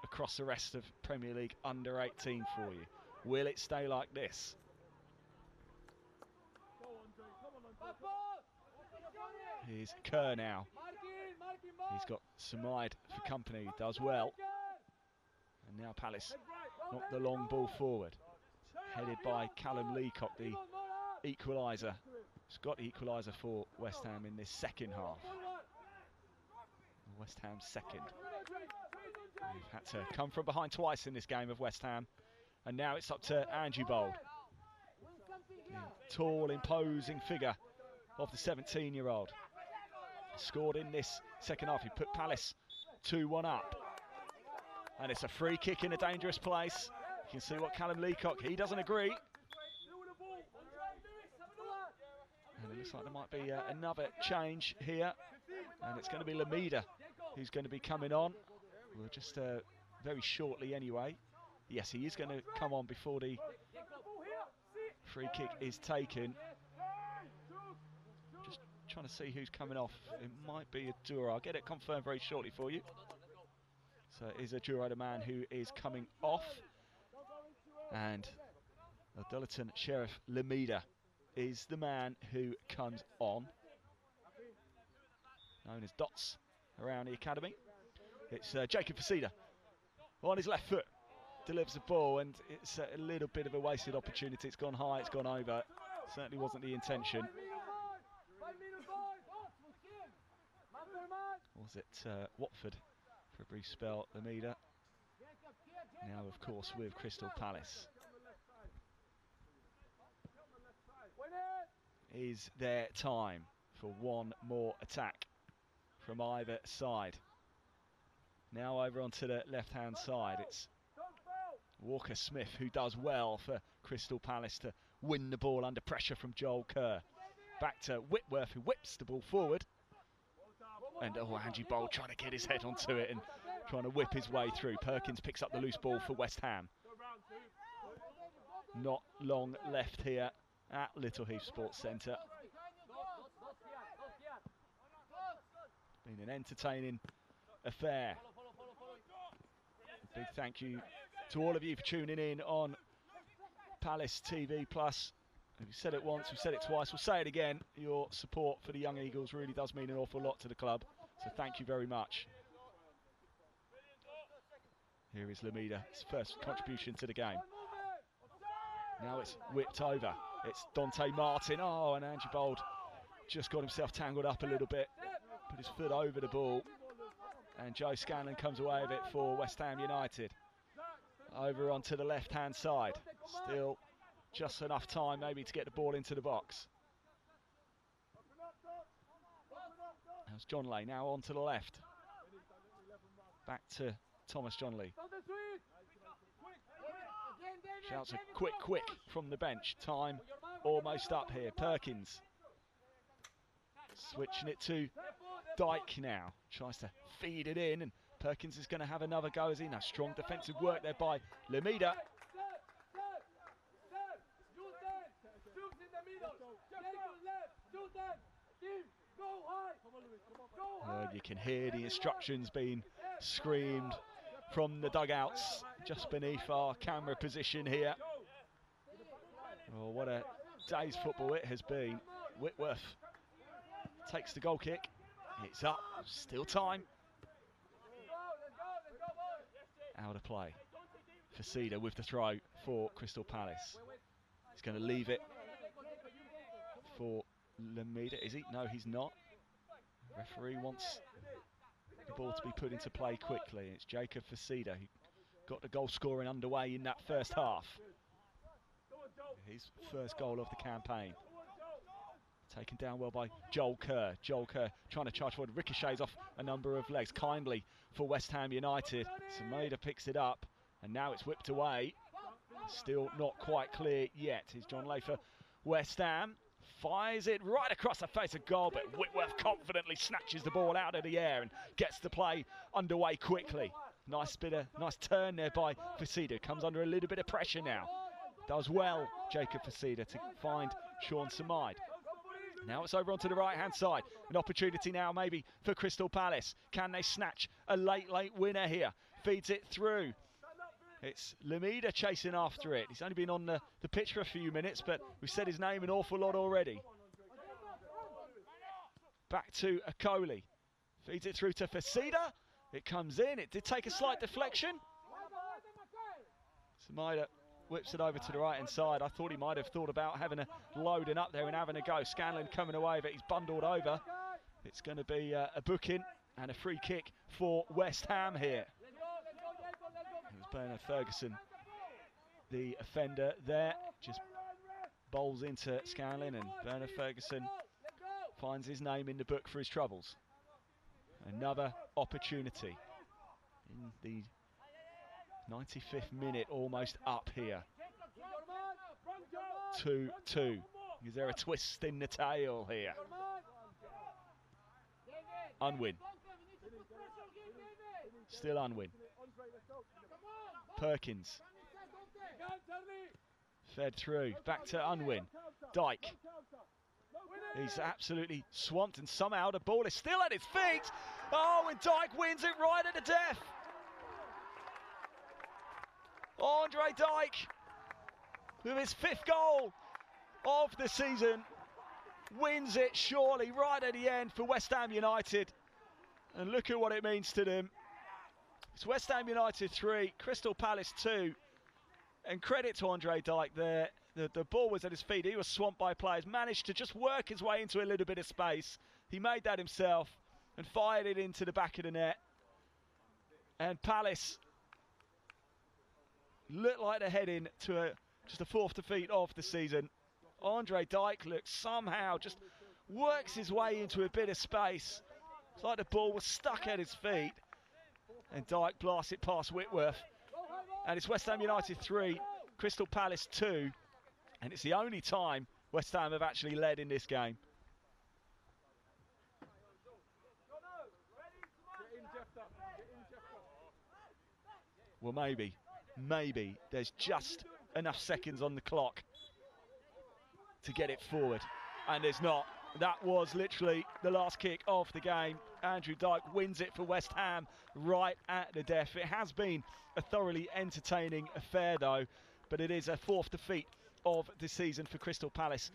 across the rest of Premier League Under-18 for you. Will it stay like this? Here's Kerr now. He's got Samide for company, does well. And now Palace knock the long ball forward. Headed by Callum Leacock, the equaliser. He's got the equaliser for West Ham in this second half. West Ham second. We've had to come from behind twice in this game of West Ham. And now it's up to Andrew Bold. The tall, imposing figure of the 17-year-old. Scored in this second half. He put Palace 2-1 up. And it's a free kick in a dangerous place. You can see what Callum Leacock, he doesn't agree. And it looks like there might be another change here. And it's going to be Lamida who's going to be coming on. Well, just very shortly anyway. Yes, he is going to come on before the free kick is taken. Just trying to see who's coming off. It might be a Dura. I'll get it confirmed very shortly for you. So it is a Dura, the man who is coming off. And Dullerton Sheriff Lamida is the man who comes on. Known as Dots around the academy. It's Jacob Facida on his left foot. Delivers the ball, and it's a little bit of a wasted opportunity. It's gone high, it's gone over. Certainly wasn't the intention. Was it Watford for a brief spell, Lamida? Now, of course, with Crystal Palace. is their time for one more attack from either side. Now over onto the left-hand side, it's Walker Smith who does well for Crystal Palace to win the ball under pressure from Joel Kerr. Back to Whitworth, who whips the ball forward. And Angie Bold trying to get his head onto it and trying to whip his way through. Perkins picks up the loose ball for West Ham. Not long left here at Little Heath Sports Centre. Been an entertaining affair. A big thank you to all of you for tuning in on Palace TV Plus. We've said it once, we've said it twice, we'll say it again. Your support for the Young Eagles really does mean an awful lot to the club, so thank you very much. Here is Lamida, his first contribution to the game. Now it's whipped over. It's Dante Martin. Oh, and Angie Bold just got himself tangled up a little bit. Put his foot over the ball. And Joe Scanlon comes away with it for West Ham United. Over onto the left-hand side. Still just enough time maybe to get the ball into the box. That's John Lay now onto the left. Back to Thomas John Lee. Shouts a quick from the bench. Time almost up here. Perkins switching it to Dyke now. Tries to feed it in, and Perkins is going to have another go as he now. Strong defensive work there by Lamida. You can hear the instructions being screamed from the dugouts just beneath our camera position here. Oh, what a day's football it has been. Whitworth takes the goal kick. It's up, still time. Out of play. Facida with the throw for Crystal Palace. He's going to leave it for Lamida. Is he? No, he's not. Referee wants the ball to be put into play quickly. It's Jacob Facida who got the goal scoring underway in that first half. His first goal of the campaign. Taken down well by Joel Kerr. Joel Kerr trying to charge forward, ricochets off a number of legs. Kindly for West Ham United. Sameda picks it up, and now it's whipped away. Still not quite clear yet. Is John Lay for West Ham. Fires it right across the face of goal, but Whitworth confidently snatches the ball out of the air and gets the play underway quickly. Nice turn there by Facida. Comes under a little bit of pressure now. Does well, Jacob Facida, to find Sean Samide. Now it's over onto the right-hand side. An opportunity now maybe for Crystal Palace. Can they snatch a late winner here? Feeds it through. It's Lamida chasing after it. He's only been on the pitch for a few minutes, but we've said his name an awful lot already. Back to Akoli. Feeds it through to Facida. It comes in. It did take a slight deflection. Samida whips it over to the right-hand side. I thought he might have thought about having a loading up there and having a go. Scanlon coming away, but he's bundled over. It's going to be a booking and a free kick for West Ham here. It's Bernard Ferguson, the offender there, just bowls into Scanlon, and Bernard Ferguson finds his name in the book for his troubles. Another opportunity in the 95th minute, almost up here. 2-2. Is there a twist in the tail here? Unwin. Still Unwin. Perkins. Fed through. Back to Unwin. Dyke. He's absolutely swamped, and somehow the ball is still at his feet. Oh, and Dyke wins it right at the death. Andre Dyke, with his 5th goal of the season, wins it surely right at the end for West Ham United. And look at what it means to them. It's West Ham United 3, Crystal Palace 2. And credit to Andre Dyke there. The ball was at his feet. He was swamped by players. Managed to just work his way into a little bit of space. He made that himself and fired it into the back of the net. And Palace looked like they're heading to just a 4th defeat of the season. Andre Dyke looks somehow just works his way into a bit of space. It's like the ball was stuck at his feet. And Dyke blasts it past Whitworth. And it's West Ham United 3, Crystal Palace 2. And it's the only time West Ham have actually led in this game. Well, maybe there's just enough seconds on the clock to get it forward. And there's not. That was literally the last kick of the game. Andrew Dyke wins it for West Ham right at the death. It has been a thoroughly entertaining affair though, but it is a fourth defeat of the season for Crystal Palace.